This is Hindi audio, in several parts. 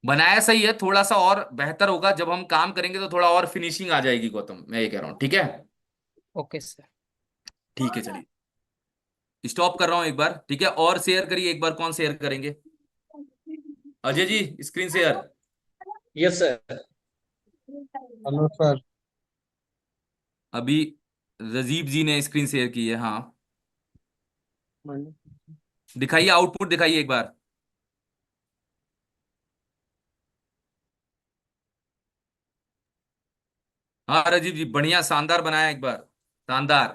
बनाया सही है, थोड़ा सा और बेहतर होगा जब हम काम करेंगे तो थोड़ा और फिनिशिंग आ जाएगी गौतम, मैं ये कह रहा हूँ, ठीक है। Okay sir. ठीक है चलिए, स्टॉप कर रहा हूँ एक बार, ठीक है। और शेयर करिए एक बार, कौन शेयर करेंगे? Ajay ji screen share. Yes sir. Hello sir. अभी रजीब जी ने स्क्रीन शेयर की है, हाँ। दिखाइए, आउटपुट दिखाइए एक बार। हाँ रजीब जी, बढ़िया, शानदार बनाया एक बार, शानदार।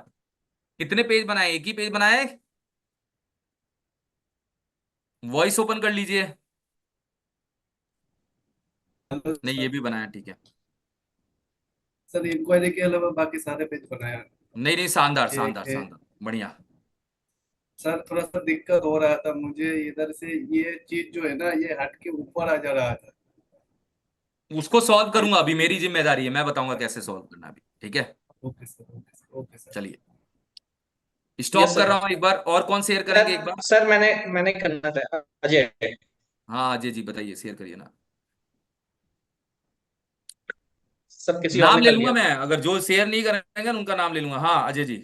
कितने पेज बनाए? एक ही पेज बनाए? वॉइस ओपन कर लीजिए। हेलो नहीं, सर। ये भी बनाया, ठीक है। सर इंक्वायरी के अलावा बाकी सारे पेज बनाया। नहीं नहीं, शानदार एक शानदार है। शानदार, बढ़िया। सर थोड़ा सा दिक्कत हो रहा था मुझे इधर से, ये चीज जो है ना ये हट के ऊपर आ जा रहा था। उसको सॉल्व ये करूंगा, अभी मेरी जिम्मेदारी है, मैं बताऊंगा कैसे सॉल्व करना अभी, ठीक है। Okay sir, okay sir, okay sir. चलिए, यस स्टॉप कर सर। रहा हूं एक बार, और कौन शेयर करेंगे एक सर बार? सर मैंने करना था अजय। हाँ अजय जी बताइए, शेयर करिए ना। सब किसी और नाम ने ले कर लूंगा लिया। मैं, अगर जो शेयर नहीं करेंगे उनका नाम ले लूंगा। हाँ अजय जी।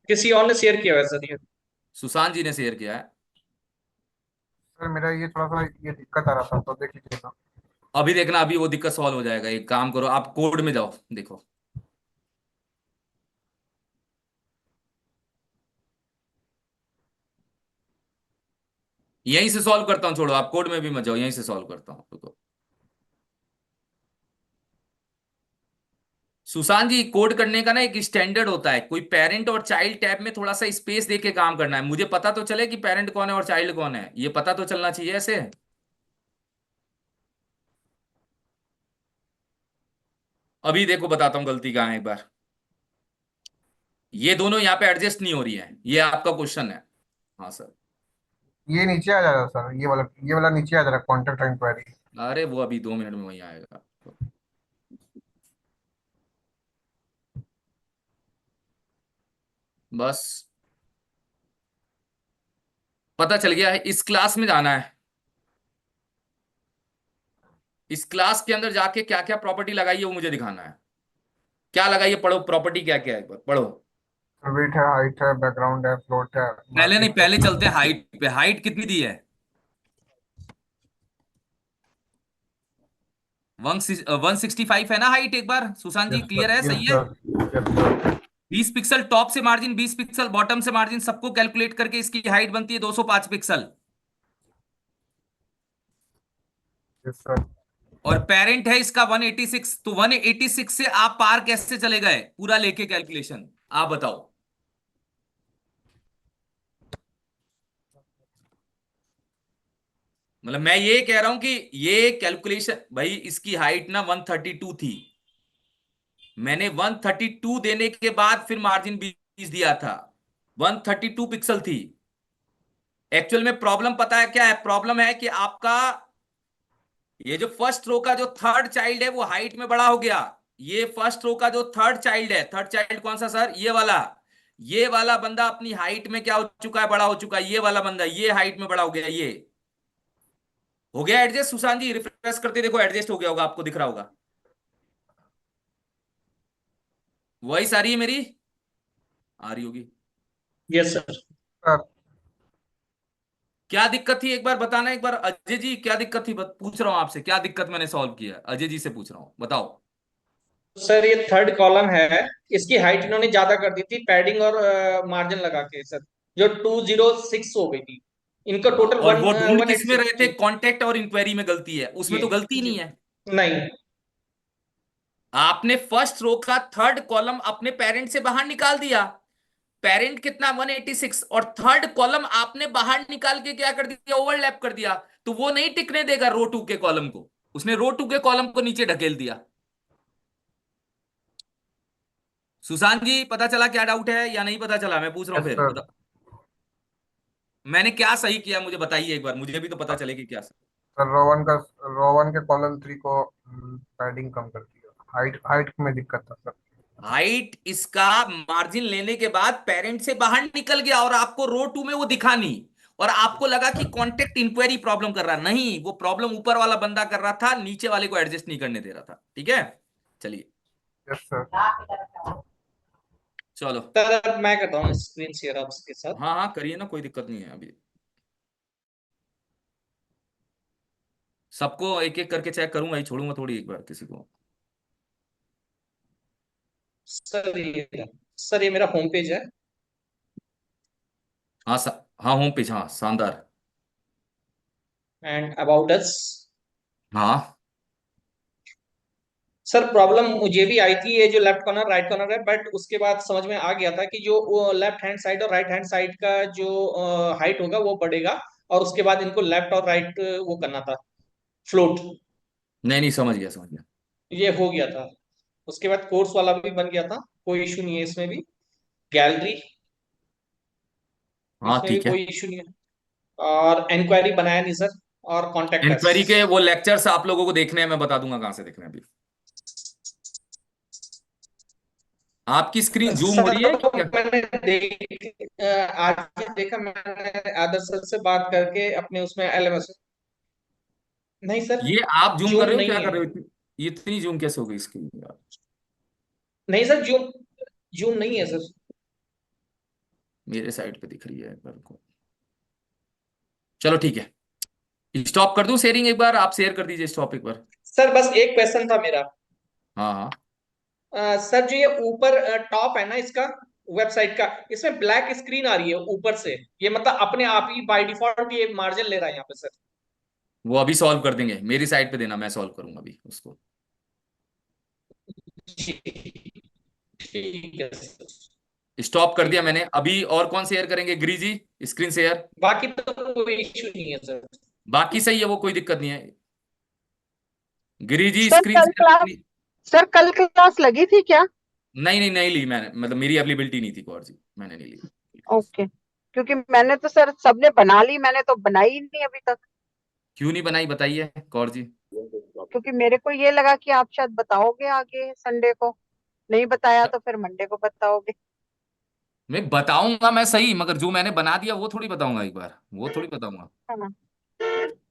किसी और ने शेयर किया हुआ है सर ये। सुशांत जी ने शेयर किया है। सर मेरा ये थोड़ा सा ये दिक्कत आ रहा था तो देख लीजिएगा। अभी देखना, अभी वो दिक्कत सॉल्व हो जाएगा। एक काम करो, आप कोड में जाओ, देखो। यहीं से सॉल्व करता हूँ, छोड़ो, आप कोड में भी मत जाओ, यहीं से सॉल्व करता हूँ, रुको। सुशांत जी, कोड करने का ना एक स्टैंडर्ड होता है, कोई पेरेंट और चाइल्ड टैब में थोड़ा सा स्पेस दे के काम करना है। मुझे पता तो चले कि पेरेंट कौन है और चाइल्ड कौन है, ये पता तो चलना चाहिए ऐसे। अभी देखो बताता हूँ गलती कहाँ है एक बार। ये दोनों यहाँ पे एडजस्ट नहीं हो रही है, ये आपका क्वेश्चन है। हाँ सर। ये नीचे आ जा रहा है सर, ये वाला नीचे आ जा रहा है, कॉन्टेक्ट इंक्वायरी। अरे वो अभी 2 मिनट में वही आएगा। बस पता चल गया है, इस क्लास में जाना है। इस क्लास के अंदर जाके क्या क्या प्रॉपर्टी लगाई है वो मुझे दिखाना है। क्या लगाई है, पढ़ो प्रॉपर्टी क्या क्या है, एक बार पढ़ो। वेट है, हाइट है, बैकग्राउंड है, फ्लोट है, पहले नहीं, मार्जिन पहले है। चलते हैं हाइट पे। हाइट कितनी दी है? 165 है ना हाइट, एक बार सुशांत जी यस क्लियर सर, है, यस सही है। Sir, yes sir. 20 pixel top से मार्जिन, 20 पिक्सल बॉटम से मार्जिन, सबको कैलकुलेट करके इसकी हाइट बनती है 205 पिक्सल। Yes sir. और पेरेंट है इसका 186, तो 186 से आप पार कैसे चले गए पूरा लेके कैलकुलेशन, आप बताओ। मतलब मैं ये कह रहा हूं कि ये कैलकुलेशन, भाई इसकी हाइट ना 132 थी, मैंने 132 देने के बाद फिर मार्जिन 20 दिया था, 132 पिक्सल थी। एक्चुअल में प्रॉब्लम पता है क्या है? प्रॉब्लम है कि आपका ये जो फर्स्ट रो का जो थर्ड चाइल्ड है वो हाइट में बड़ा हो गया। ये फर्स्ट रो का जो थर्ड चाइल्ड है, थर्ड चाइल्ड कौन सा सर? ये वाला बंदा अपनी हाइट में क्या हो चुका है, बड़ा हो चुका है। ये वाला बंदा ये हाइट में बड़ा हो गया, ये हो गया एडजस्ट। सुशांत जी रिफ्रेश करते देखो, एडजस्ट हो गया होगा, आपको दिख रहा होगा। वॉइस आ रही है मेरी? आ रही होगी। Yes sir. सर क्या दिक्कत थी एक बार बताना, एक बार अजय जी क्या दिक्कत थी, पूछ रहा हूं आपसे, क्या दिक्कत मैंने सॉल्व किया है, अजय जी से पूछ रहा हूं, बताओ। सर ये थर्ड कॉलम है, इसकी हाइट इन्होंने ज्यादा कर दी थी पैडिंग और मार्जिन लगा के सर, जो 206 हो गई थी। इनका हाँ, टोटल और वन वो ढूंढ वन एट किस में रहे सिक्स थे? जी। कांटेक्ट और इंक्वायरी में गलती है, उसमें जी तो गलती ही जी। नहीं है। नहीं। आपने फर्स्ट रो का थर्ड कॉलम अपने पेरेंट से बाहर निकाल दिया। पेरेंट कितना? 186, और थर्ड कॉलम आपने बाहर निकाल के क्या कर दिया? ओवरलैप कर दिया। तो वो नहीं टिकने देगा रो टू के कॉलम को, उसने रो टू के कॉलम को नीचे ढकेल दिया। सुशांत जी पता चला क्या डाउट है या नहीं पता चला? मैं पूछ रहा हूं यस फिर सर। बता, मैंने क्या सही किया मुझे बताइए एक बार, मुझे भी तो पता चले कि क्या सही। सर रो वन के कॉलम 3 को पैडिंग कम कर दिया, हाइट हाइट में दिक्कत था सर। हाइट इसका मार्जिन लेने के बाद पेरेंट से बाहर निकल गया और आपको रो 2 में वो दिखा नहीं, और आपको लगा कि कॉन्टेक्ट इंक्वायरी प्रॉब्लम कर रहा, नहीं, वो प्रॉब्लम ऊपर वाला बंदा कर रहा था, नीचे वाले को एडजस्ट नहीं करने दे रहा था। ठीक है, चलिए। Yes sir. चलो। सर अब मैं करता हूँ स्क्रीन शेयर आपके साथ। हाँ हाँ करिए ना, कोई दिक्कत नहीं है अभी। सबको एक एक करके चेक करूंगा ही, छोड़ूंगा थोड़ी एक बार किसी को। सर ये मेरा होम पेज है। हाँ हाँ होम पेज, हाँ शानदार। And about us. हाँ सर प्रॉब्लम मुझे भी आई थी, ये जो लेफ्ट कॉर्नर राइट कॉर्नर है, बट उसके बाद समझ में आ गया था कि जो लेफ्ट हैंड साइड और राइट हैंड साइड का जो हाइट होगा वो बढ़ेगा, और उसके बाद इनको लेफ्ट और राइट वो करना था, फ्लोट। नहीं नहीं, समझ गया समझ गया। ये हो गया था। उसके बाद कोर्स वाला भी बन गया था, कोई इशू नहीं है इसमें भी। गैलरी, हाँ इसमें भी ठीक है। कोई इशू नहीं है। और इंक्वायरी बनाया नहीं सर। और कॉन्टेक्ट अस। इंक्वायरी के वो लेक्चर्स आप लोगों को देखने हैं, मैं बता दूंगा कहाँ से देखने हैं अभी। आपकी स्क्रीन जूम हो सर रही है तो क्या? मैंने आज ही देखा मैंने आदर्श सर से बात करके अपने उसमें एलएमएस। नहीं सर, ये आप जूम कर जूम रहे हो, क्या नहीं कर है। रहे हो? ये इतनी जूम कैसे हो गई स्क्रीन यार? नहीं सर, जूम जूम नहीं है सर। मेरे साइड पे दिख रही है मेरे को। चलो ठीक है, स्टॉप कर दूं शेयरिंग एक बार, आप शेयर कर दीजिए स्टॉप एक बार। सर बस एक क्वेश्चन था मेरा। हाँ हाँ। सर जो ये ऊपर टॉप है ना इसका, वेबसाइट का, इसमें ब्लैक स्क्रीन आ रही है ऊपर से। ये मतलब अपने आप ही बाय डिफॉल्ट ये मार्जिन ले रहा है यहाँ पे सर। वो अभी सॉल्व कर देंगे, मेरी साइड पे देना, मैं सॉल्व करूंगा अभी उसको। जी, ठीक है सर। स्टॉप कर दिया ठीक है। मैंने अभी। और कौन शेयर करेंगे? Giri ji, screen share. बाकी तो कोई इशू नहीं है सर। बाकी सही है, वो कोई दिक्कत नहीं है। गिरी जी सर स्क्रीन कल शेयर क्लास अपनी। सर कल क्लास लगी थी क्या? नहीं नहीं नहीं ली मैंने, मतलब मेरी अवेलेबिलिटी नहीं थी कौर जी, मैंने नहीं ली। ओके, क्योंकि मैंने तो सर सबने बना ली, मैंने तो बनाई ही नहीं अभी तक। क्यों नहीं बनाई बताइए कौर जी। क्योंकि मेरे को ये लगा कि आप शायद बताओगे आगे संडे को, नहीं बताया तो फिर मंडे को बताओगे। मैं बताऊंगा मैं सही, मगर जो मैंने बना दिया वो थोड़ी बताऊंगा एक बार, वो थोड़ी बताऊंगा। है ना?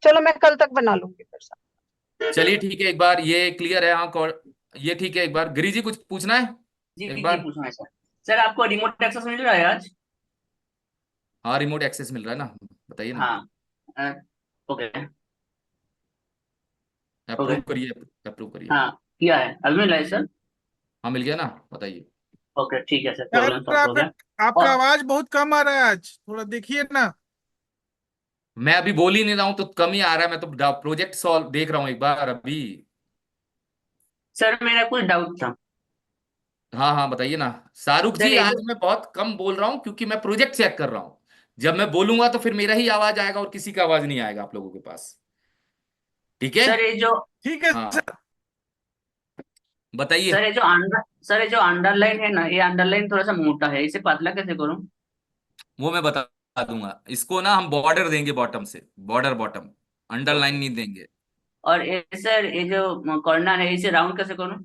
चलो मैं कल तक बना लूंगी फिर सर। चलिए ठीक है, एक बार ये क्लियर है, हाँ कौर। ये ठीक है, एक बार गिरी जी कुछ पूछना है जी एक जी बार। पूछना है सर। सर आपको रिमोट एक्सेस मिल रहा है आज? हाँ रिमोट एक्सेस मिल रहा है ना, बताइए ना। हाँ। अ, ओके। ओके। अप्रूव करिए, अप्रूव करिए। हाँ, किया है, अभी मिला है सर। हाँ मिल गया ना, बताइए। ओके ठीक है सर, यार प्रॉब्लम सॉल्व हो गया। आपका और आवाज बहुत कम आ रहा है आज, थोड़ा देखिए ना। मैं अभी बोल ही नहीं रहा हूँ तो कम ही आ रहा है, मैं तो प्रोजेक्ट सॉल्व देख रहा हूँ एक बार अभी। सर मेरा कुछ डाउट था। हाँ हाँ बताइए ना। शाहरुख सर जी ये आज जो मैं बहुत कम बोल रहा हूँ क्योंकि मैं प्रोजेक्ट चेक कर रहा हूँ। जब मैं बोलूंगा तो फिर मेरा ही आवाज आएगा और किसी का आवाज नहीं आएगा आप लोगों के पास। ठीक है। सर ये जो ठीक है हाँ सर। बताइए। सर ये जो अंडरलाइन है ना, ये अंडरलाइन थोड़ा सा मोटा है, इसे पतला कैसे करूं? वो मैं बता दूंगा, इसको ना हम बॉर्डर देंगे बॉटम से, बॉर्डर बॉटम, अंडरलाइन ओके। नहीं देंगे। और ये सर ये जो कॉर्नर है इसे राउंड कैसे करूं?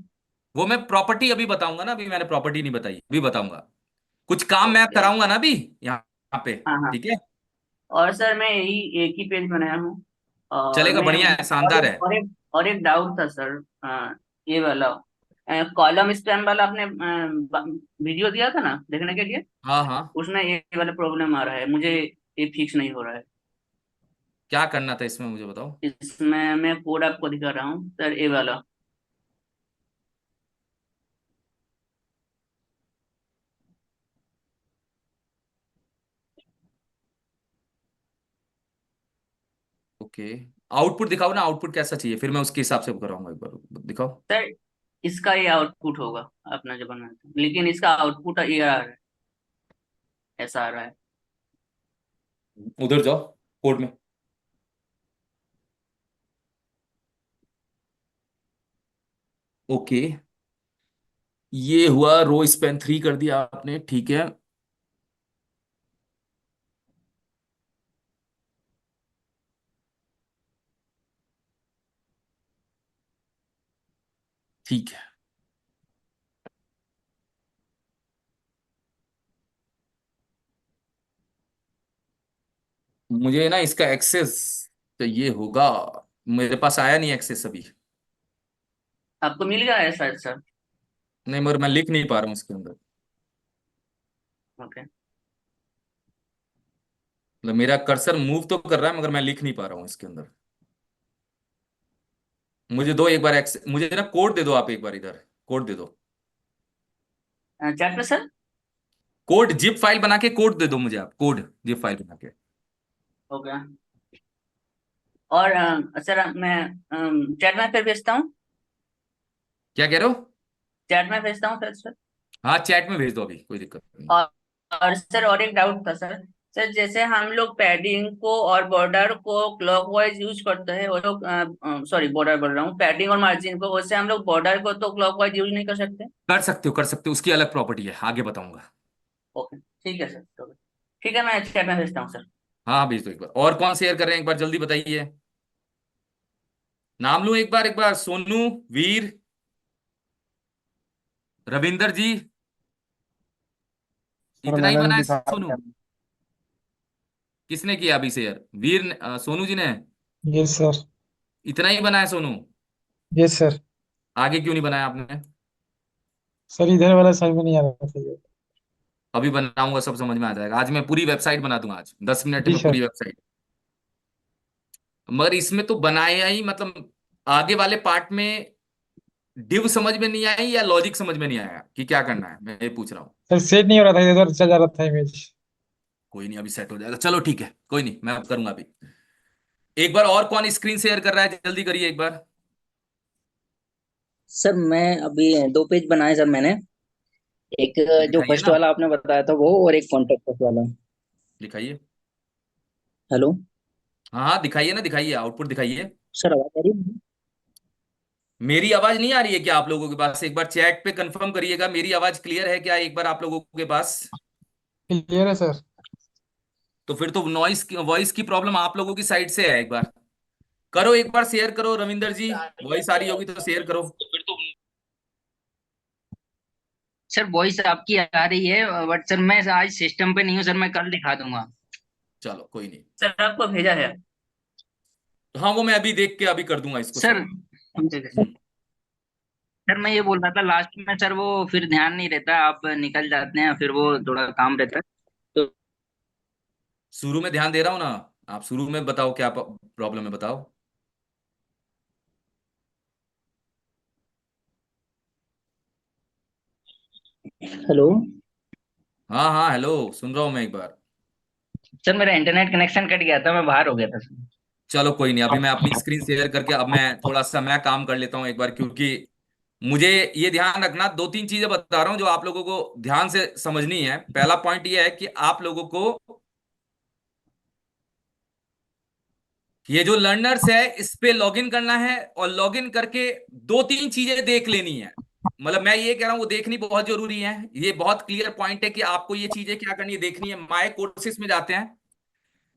वो मैं प्रॉपर्टी अभी बताऊंगा ना, अभी मैंने प्रॉपर्टी नहीं बताई, अभी बताऊंगा। कुछ काम मैं ओके। कराऊंगा ना अभी यहाँ यहाँ पे। हाँ हाँ। ठीक है। और सर मैं यही एक ही पेज बनाया हूँ। और चलेगा, मैं बढ़िया है, और शानदार है। एक डाउट था सर। ये वाला कॉलम स्पैम वाला आपने वीडियो दिया था ना देखने के लिए, हाँ हाँ। उसमें ये वाला प्रॉब्लम आ रहा है मुझे, ये फिक्स नहीं हो रहा है। क्या करना था इसमें मुझे बताओ। इसमें मैं कोड आपको दिखा रहा हूँ सर, ये वाला। ओके, आउटपुट दिखाओ ना, आउटपुट कैसा चाहिए, फिर मैं उसके हिसाब से कराऊंगा, एक बार दिखाओ। सर इसका ये आउटपुट होगा अपना जो बनाया था, लेकिन इसका आउटपुट ये आ रहा है, ऐसा आ रहा है। उधर जाओ कोड में। ओके, ये हुआ, रो स्पैन 3 कर दिया आपने, ठीक है। ठीक है। मुझे ना इसका एक्सेस तो ये होगा, मेरे पास आया नहीं एक्सेस अभी। आपको मिल गया है शायद सर। नहीं, मगर मैं लिख नहीं पा रहा हूँ इसके अंदर। ओके। मतलब मेरा कर्सर मूव तो कर रहा है, मगर मैं लिख नहीं पा रहा हूँ इसके अंदर। मुझे दो एक बार एक्सेस, मुझे ना कोड दे दो आप एक बार, इधर कोड दे दो। चैट में सर। कोड जिप फाइल बना के कोड दे दो मुझे आप, कोड जिप फाइल बना के। ओके। और सर मैं चैट में फिर भेजता हूँ। क्या कह रहे हो? चैट में भेजता हूँ फिर सर। हाँ, चैट में भेज दो, अभी कोई दिक्कत नहीं। और और सर और एक डाउट था सर। सर जैसे हम लोग पैडिंग को और बॉर्डर को क्लॉकवाइज यूज करते हैं, और लोग सॉरी बॉर्डर बोल रहा हूँ, पैडिंग और मार्जिन को, वैसे हम लोग बॉर्डर को तो क्लॉकवाइज यूज नहीं कर सकते। कर सकते हो, कर सकते हो, उसकी अलग प्रॉपर्टी है, आगे बताऊंगा। ओके ठीक है सर, ठीक है, मैं चैट में भेजता हूँ सर। हाँ हाँ, भेज दो एक बार। और कौन शेयर कर रहे हैं एक बार जल्दी बताइए। नाम लूं एक बार, सोनू, वीर, रविंदर जी। सर इतना ही मैंने तो बना है दिखा सोनू? दिया। किसने किया अभी शेयर? वीर सोनू जी ने? Yes sir. इतना ही बना है सोनू? Yes sir. आगे क्यों नहीं बनाया आपने? सर इधर वाला समझ में नहीं आ रहा था ये। अभी बनाऊंगा, सब समझ में आ जाएगा। आज मैं पूरी वेबसाइट बना दूंगा, आज 10 मिनट जी में सर। पूरी वेबसाइट। मगर इसमें तो बनाया ही, मतलब आगे वाले पार्ट में डिव समझ में नहीं आई या लॉजिक समझ में नहीं आया कि क्या करना है, मैं ये पूछ रहा हूँ। सर सेट नहीं हो रहा था, इधर चल जा रहा था इमेज। कोई नहीं, अभी सेट हो जाएगा, चलो ठीक है, कोई नहीं, मैं अब करूंगा अभी। एक बार और कौन स्क्रीन शेयर कर रहा है, जल्दी करिए एक बार। सर मैं अभी 2 पेज बनाए सर मैंने। एक तो जो दिखाइए फर्स्ट ना, वाला आपने बताया था वो, और एक कॉन्टेक्ट वाला। दिखाइए। हेलो। हाँ हाँ, दिखाइए ना, दिखाइए, आउटपुट दिखाइए। सर आवाज आ रही है? मेरी आवाज नहीं आ रही है क्या आप लोगों के पास? एक बार चैट पे कंफर्म करिएगा, मेरी आवाज क्लियर है क्या एक बार आप लोगों के पास? क्लियर है सर। तो फिर तो नॉइस वॉइस की प्रॉब्लम आप लोगों की साइड से है। एक बार करो, एक बार शेयर करो रविंदर जी, वॉइस आ रही होगी तो शेयर करो। सर वॉइस आपकी आ रही है, बट सर मैं आज सिस्टम पे नहीं हूँ सर, मैं कल दिखा दूंगा। चलो कोई नहीं। सर आपको भेजा है। हाँ, वो मैं अभी देख के अभी कर दूंगा इसको सर सेट। ठीक है सर। हम्म। सर मैं ये बोल रहा था लास्ट में सर, वो फिर ध्यान नहीं रहता, आप निकल जाते हैं, फिर वो थोड़ा काम रहता है तो। शुरू में ध्यान दे रहा हूँ ना। आप शुरू में बताओ क्या प्रॉब्लम है, बताओ। हेलो। हाँ हाँ, हेलो, सुन रहा हूँ मैं एक बार। सर मेरा इंटरनेट कनेक्शन कट गया था, मैं बाहर हो गया था सर। चलो कोई नहीं, अभी मैं अपनी स्क्रीन शेयर करके अब मैं थोड़ा सा मैं काम कर लेता हूँ एक बार, क्योंकि मुझे ये ध्यान रखना, दो तीन चीजें बता रहा हूँ जो आप लोगों को ध्यान से समझनी है। पहला पॉइंट ये है कि आप लोगों को ये जो लर्नर्स है इस पे लॉगिन करना है, और लॉगिन करके दो तीन चीजें देख लेनी है। मतलब मैं ये कह रहा हूं वो देखनी बहुत जरूरी है। ये बहुत क्लियर पॉइंट है कि आपको ये चीजें क्या करनी है, देखनी है। माय कोर्सेज में जाते हैं,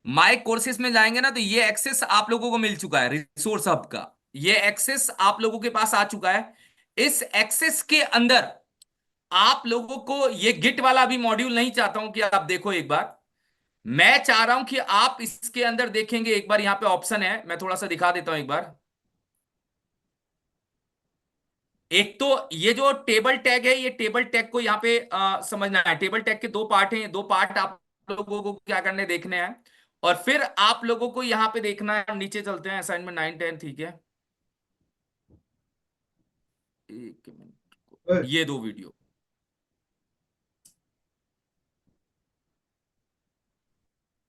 माय कोर्सेज में जाएंगे ना, तो ये एक्सेस आप लोगों को मिल चुका है, रिसोर्स हब का ये एक्सेस आप लोगों के पास आ चुका है। इस एक्सेस के अंदर आप लोगों को ये गिट वाला भी मॉड्यूल नहीं चाहता हूं कि आप देखो एक बार। मैं चाह रहा हूं कि आप इसके अंदर देखेंगे एक बार, यहां पे ऑप्शन है, मैं थोड़ा सा दिखा देता हूं एक बार। एक तो ये जो टेबल टैग है, ये टेबल टैग को यहाँ पे समझना है। टेबल टैग के दो पार्ट हैं, ये दो पार्ट आप लोगों को क्या करने देखने हैं। और फिर आप लोगों को यहाँ पे देखना है, नीचे चलते हैं, असाइनमेंट 9 10, ठीक है। एक मिनट, ये दो वीडियो।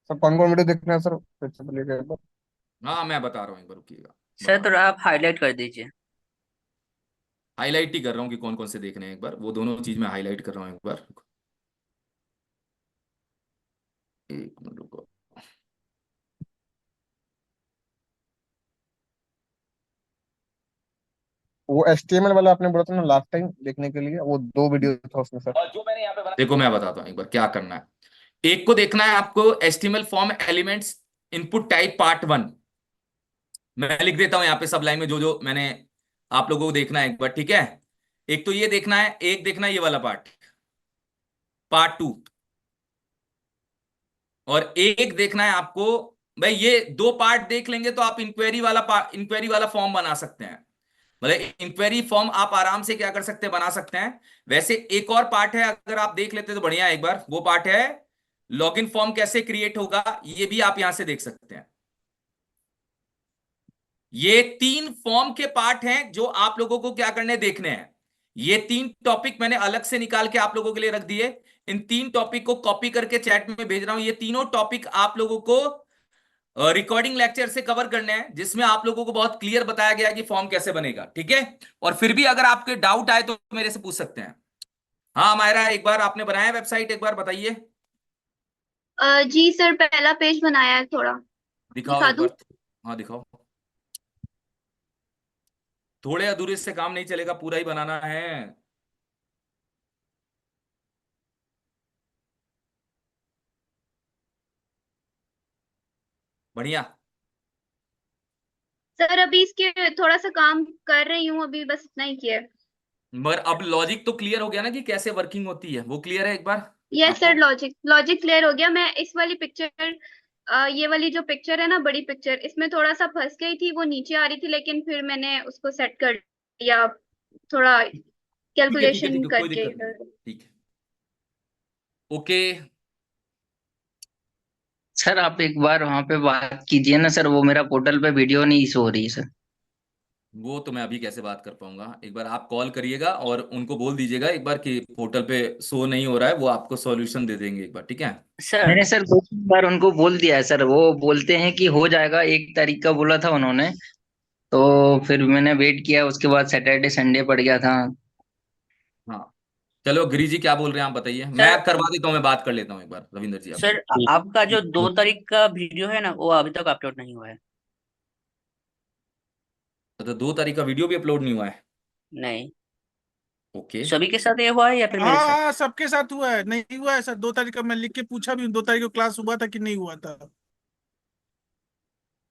सर कौन कौन वीडियो देखना है सर, फिर से बोलिएगा एक बार। हाँ, मैं बता रहा हूँ, एक बार रुकिएगा, सर बता रहा तो हूँ। आप हाईलाइट कर दीजिए। हाईलाइट ही कर रहा हूँ कि कौन कौन से देखने हैं, एक बार वो दोनों चीज मैं हाईलाइट कर रहा हूँ एक बार। एक मिनट रुको। वो HTML वाला आपने बोला था ना लास्ट टाइम देखने के लिए, वो 2 वीडियो था उसमें सर। और जो मैंने यहाँ पे देखो, मैं बताता हूँ एक बार क्या करना है। एक को देखना है आपको, HTML form elements input type part 1। मैं लिख देता हूं यहाँ पे सब लाइन में जो जो मैंने आप लोगों को देखना है एक बार, ठीक है। एक तो ये देखना है, एक देखना है ये वाला पार्ट, पार्ट 2। और एक देखना है आपको भाई ये दो पार्ट देख लेंगे तो आप इंक्वायरी वाला फॉर्म बना सकते हैं। मतलब इंक्वायरी फॉर्म आप आराम से क्या कर सकते हैं, बना सकते हैं। वैसे एक और पार्ट है, अगर आप देख लेते तो बढ़िया है, एक बार वो पार्ट है लॉगिन फॉर्म कैसे क्रिएट होगा, ये भी आप यहां से देख सकते हैं। ये 3 फॉर्म के पार्ट हैं जो आप लोगों को क्या करने देखने हैं। ये 3 टॉपिक मैंने अलग से निकाल के आप लोगों के लिए रख दिए। इन 3 टॉपिक को कॉपी करके चैट में भेज रहा हूं। ये तीनों टॉपिक आप लोगों को रिकॉर्डिंग लेक्चर से कवर करने हैं, जिसमें आप लोगों को बहुत क्लियर बताया गया कि फॉर्म कैसे बनेगा, ठीक है। और फिर भी अगर आपके डाउट आए तो मेरे से पूछ सकते हैं। हाँ मायरा, एक बार आपने बनाया वेबसाइट, एक बार बताइए। जी सर, पहला पेज बनाया है थोड़ा। दिखाओ दिखा एक दूं? बार। हाँ दिखाओ। थोड़े अधूरे से काम नहीं चलेगा, पूरा ही बनाना है। बढ़िया। सर अभी इसके थोड़ा सा काम कर रही हूँ, अभी बस इतना ही किया है। मगर अब लॉजिक तो क्लियर हो गया ना कि कैसे वर्किंग होती है, वो क्लियर है एक बार यस आपको। सर, लॉजिक लॉजिक क्लियर हो गया। मैं इस वाली पिक्चर, ये वाली जो पिक्चर है ना, बड़ी पिक्चर, इसमें थोड़ा सा फंस गई थी, वो नीचे आ रही थी, लेकिन फिर मैंने उसको सेट कर दिया थोड़ा ठीक है ठीक है ठीक कैलकुलेशन है, कोई करके। दिक्कत नहीं है। ठीक है, ओके। सर आप एक बार वहां पे बात कीजिए ना सर, वो मेरा पोर्टल पे वीडियो नहीं शो हो रही है सर। वो तो मैं अभी कैसे बात कर पाऊंगा, एक बार आप कॉल करिएगा और उनको बोल दीजिएगा एक बार कि पोर्टल पे शो नहीं हो रहा है, वो आपको सॉल्यूशन दे देंगे एक बार, ठीक है। सर मैंने सर 2 3 बार उनको बोल दिया है सर, वो बोलते हैं कि हो जाएगा, 1 तारीख का बोला था उन्होंने। तो फिर मैंने वेट किया, उसके बाद सैटरडे संडे पड़ गया था। हाँ चलो, गिरी जी क्या बोल रहे हैं आप बताइए, मैं सर करवा देता हूँ, मैं बात कर लेता हूँ एक बार रविंदर जी आपसे। सर आपका जो 2 तारीख का वीडियो है ना, वो अभी तक अपलोड नहीं हुआ है। तो 2 तारीख का वीडियो भी अपलोड नहीं हुआ है। नहीं, ओके। सभी के साथ ये हुआ है या फिर मेरे साथ? हाँ सबके साथ हुआ है, नहीं हुआ है सर। 2 तारीख का मैं लिख के पूछा भी, 2 तारीख को क्लास हुआ था कि नहीं हुआ था।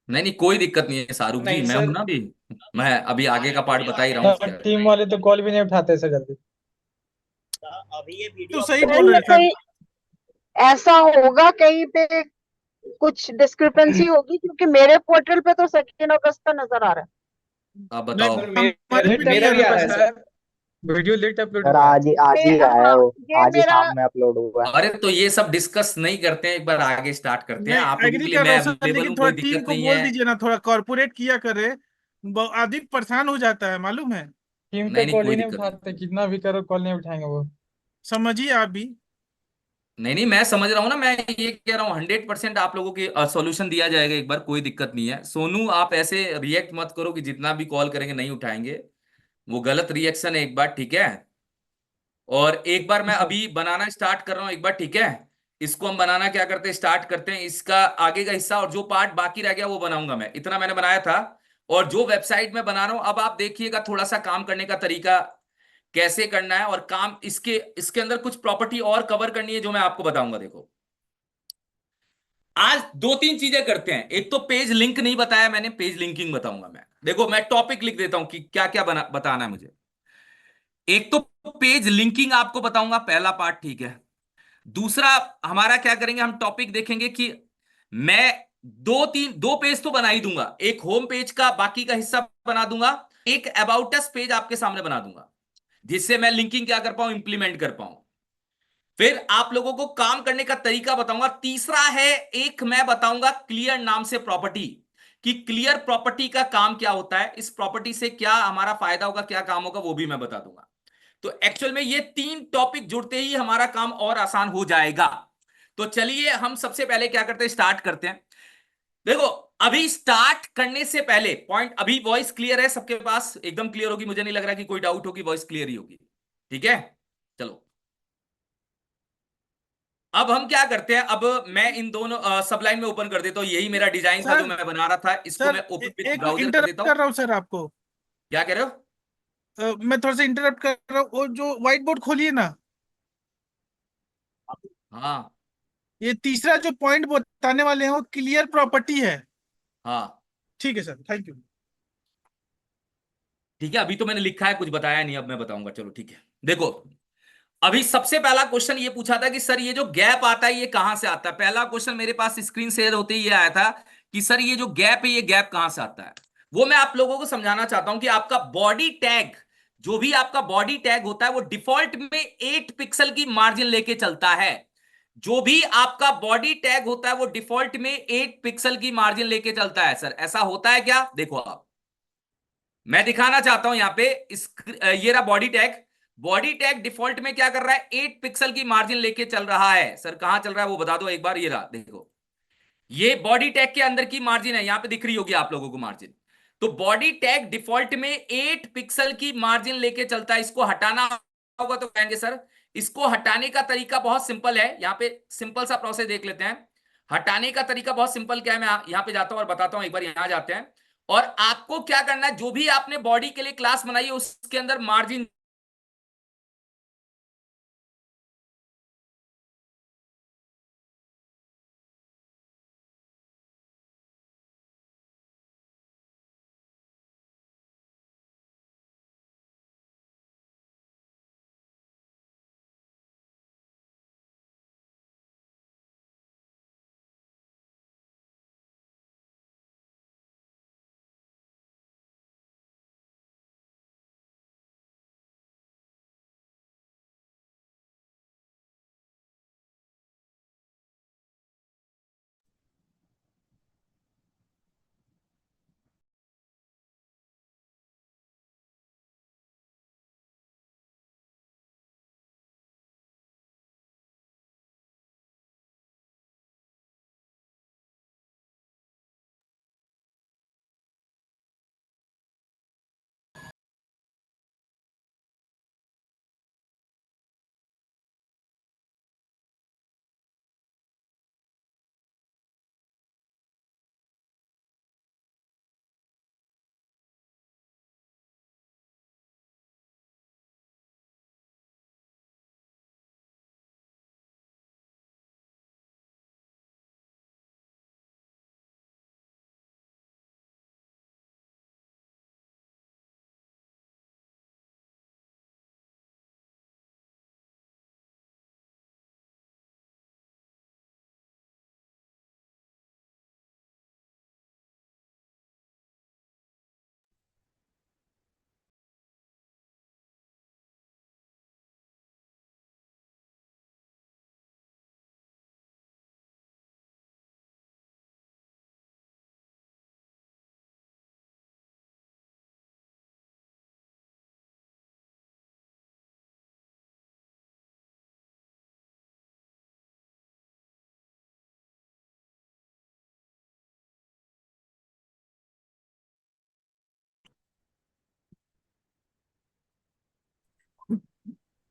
नहीं नहीं, कोई दिक्कत नहीं है शाहरुख जी, नहीं मैं हूं सर। ना अभी। मैं अभी आगे का पार्ट बता ही रहा हूँ क्या है। टीम वाले तो कॉल भी नहीं उठाते सर जल्दी। तो सही सर बोल ये रहे हैं सर। कहीं ऐसा होगा कहीं पे कुछ डिस्क्रिपेंसी होगी, क्योंकि मेरे पोर्टल पे तो 2 अगस्त का नजर आ रहा है। आप नहीं, बताओ। सर हमारे पे नहीं मेरा आ भी रहा आ रहा था है sir. Sir. Video late upload sir हुआ है। आज ही आया है हाँ, वो। ये आज ही मेरा शाम में अपलोड हुआ है। अरे तो ये सब डिस्कस नहीं करते हैं, एक बार आगे स्टार्ट करते हैं, नहीं आप लोगों एग्री के लिए कर रहा मैं हूँ सर, अवेलेबल लेकिन हूँ, थोड़ा कोई टीम दिक्कत को नहीं बोल है। दीजिए ना, थोड़ा कॉर्पोरेट किया करे। अधिक परेशान हो जाता है, मालूम है। टीम तो नहीं नहीं, कॉल कोई ही नहीं दिक्कत नहीं। उठाते, कितना भी करो कॉल नहीं उठाएंगे वो। समझिए आप भी। नहीं नहीं, मैं समझ रहा हूँ ना, मैं ये कह रहा हूँ 100% आप लोगों के सॉल्यूशन दिया जाएगा एक बार, कोई दिक्कत नहीं है। सोनू आप ऐसे रिएक्ट मत करो कि जितना भी कॉल करेंगे नहीं उठाएंगे, वो गलत रिएक्शन है एक बार, ठीक है। और एक बार मैं सर अभी बनाना स्टार्ट कर रहा हूँ एक बार, ठीक है। इसको हम बनाना क्या करते हैं, स्टार्ट करते हैं इसका आगे का हिस्सा, और जो पार्ट बाकी रह गया वो बनाऊंगा मैं, इतना मैंने बनाया था। और जो वेबसाइट में बना रहा हूं, अब आप देखिएगा थोड़ा सा काम करने का तरीका कैसे करना है, और काम इसके इसके अंदर कुछ प्रॉपर्टी और कवर करनी है जो मैं आपको बताऊंगा। देखो आज 2 3 चीजें करते हैं। एक तो पेज लिंक नहीं बताया मैंने, पेज लिंकिंग बताऊंगा मैं। देखो मैं टॉपिक लिख देता हूं कि क्या क्या बताना है मुझे। एक तो पेज लिंकिंग आपको बताऊंगा, पहला पार्ट, ठीक है। दूसरा हमारा क्या करेंगे, हम टॉपिक देखेंगे कि मैं 2 पेज तो बना ही दूंगा, एक होम पेज का बाकी का हिस्सा बना दूंगा, एक अबाउट अस पेज आपके सामने बना दूंगा, जिससे मैं लिंकिंग क्या कर पाऊं, इंप्लीमेंट कर पाऊं। फिर आप लोगों को काम करने का तरीका बताऊंगा। तीसरा है, एक मैं बताऊंगा क्लियर नाम से प्रॉपर्टी, कि क्लियर प्रॉपर्टी का काम क्या होता है, इस प्रॉपर्टी से क्या हमारा फायदा होगा, क्या काम होगा, वो भी मैं बता दूंगा। तो एक्चुअल में ये 3 टॉपिक जुड़ते ही हमारा काम और आसान हो जाएगा। तो चलिए हम सबसे पहले क्या करते हैं, स्टार्ट करते हैं। देखो अभी स्टार्ट करने से पहले पॉइंट, अभी वॉइस क्लियर है सबके पास, एकदम क्लियर होगी, मुझे नहीं लग रहा कि कोई डाउट होगी, वॉइस क्लियर ही होगी, ठीक है। चलो अब हम क्या करते हैं, अब मैं इन दोनों सब लाइन में ओपन कर देता हूं, यही मेरा डिजाइन था जो सर मैं बना रहा था, इसको सर मैं ओपन विथ एक ब्राउजर कर देता इंटरप्ट हूं। कर रहा हूँ सर आपको। क्या कह रहे हो? मैं थोड़ा सा इंटरप्ट कर रहा हूँ, वो जो व्हाइट बोर्ड खोलिए ना। हाँ ये तीसरा जो पॉइंट बताने वाले हैं वो क्लियर प्रॉपर्टी है। हाँ ठीक है सर, थैंक यू। ठीक है, अभी तो मैंने लिखा है, कुछ बताया नहीं, अब मैं बताऊंगा, चलो ठीक है। देखो अभी सबसे पहला क्वेश्चन ये पूछा था कि सर ये जो गैप आता है ये कहां से आता है। पहला क्वेश्चन मेरे पास स्क्रीन शेयर होते ही ये आया था कि सर ये जो गैप है, ये गैप कहां से आता है। वो मैं आप लोगों को समझाना चाहता हूं कि आपका बॉडी टैग, जो भी आपका बॉडी टैग होता है, वो डिफॉल्ट में 8 पिक्सल की मार्जिन लेके चलता है। जो भी आपका बॉडी टैग होता है वो डिफॉल्ट में 8 पिक्सल की मार्जिन लेके चलता है। सर ऐसा होता है क्या? देखो आप, मैं दिखाना चाहता हूं यहां पे ये रहा body tag. Body tag default में क्या कर रहा है? 8 पिक्सल की मार्जिन लेके चल रहा है। सर कहां चल रहा है वो बता दो एक बार। ये रहा, देखो, ये बॉडी टैग के अंदर की मार्जिन है, यहां पे दिख रही होगी आप लोगों को मार्जिन। तो बॉडी टैग डिफॉल्ट में 8 पिक्सल की मार्जिन लेके चलता है। इसको हटाना होगा तो कहेंगे सर इसको हटाने का तरीका बहुत सिंपल है। यहां पे सिंपल सा प्रोसेस देख लेते हैं। हटाने का तरीका बहुत सिंपल क्या है, मैं यहां पे जाता हूं और बताता हूं। एक बार यहां जाते हैं और आपको क्या करना है, जो भी आपने बॉडी के लिए क्लास बनाई है उसके अंदर मार्जिन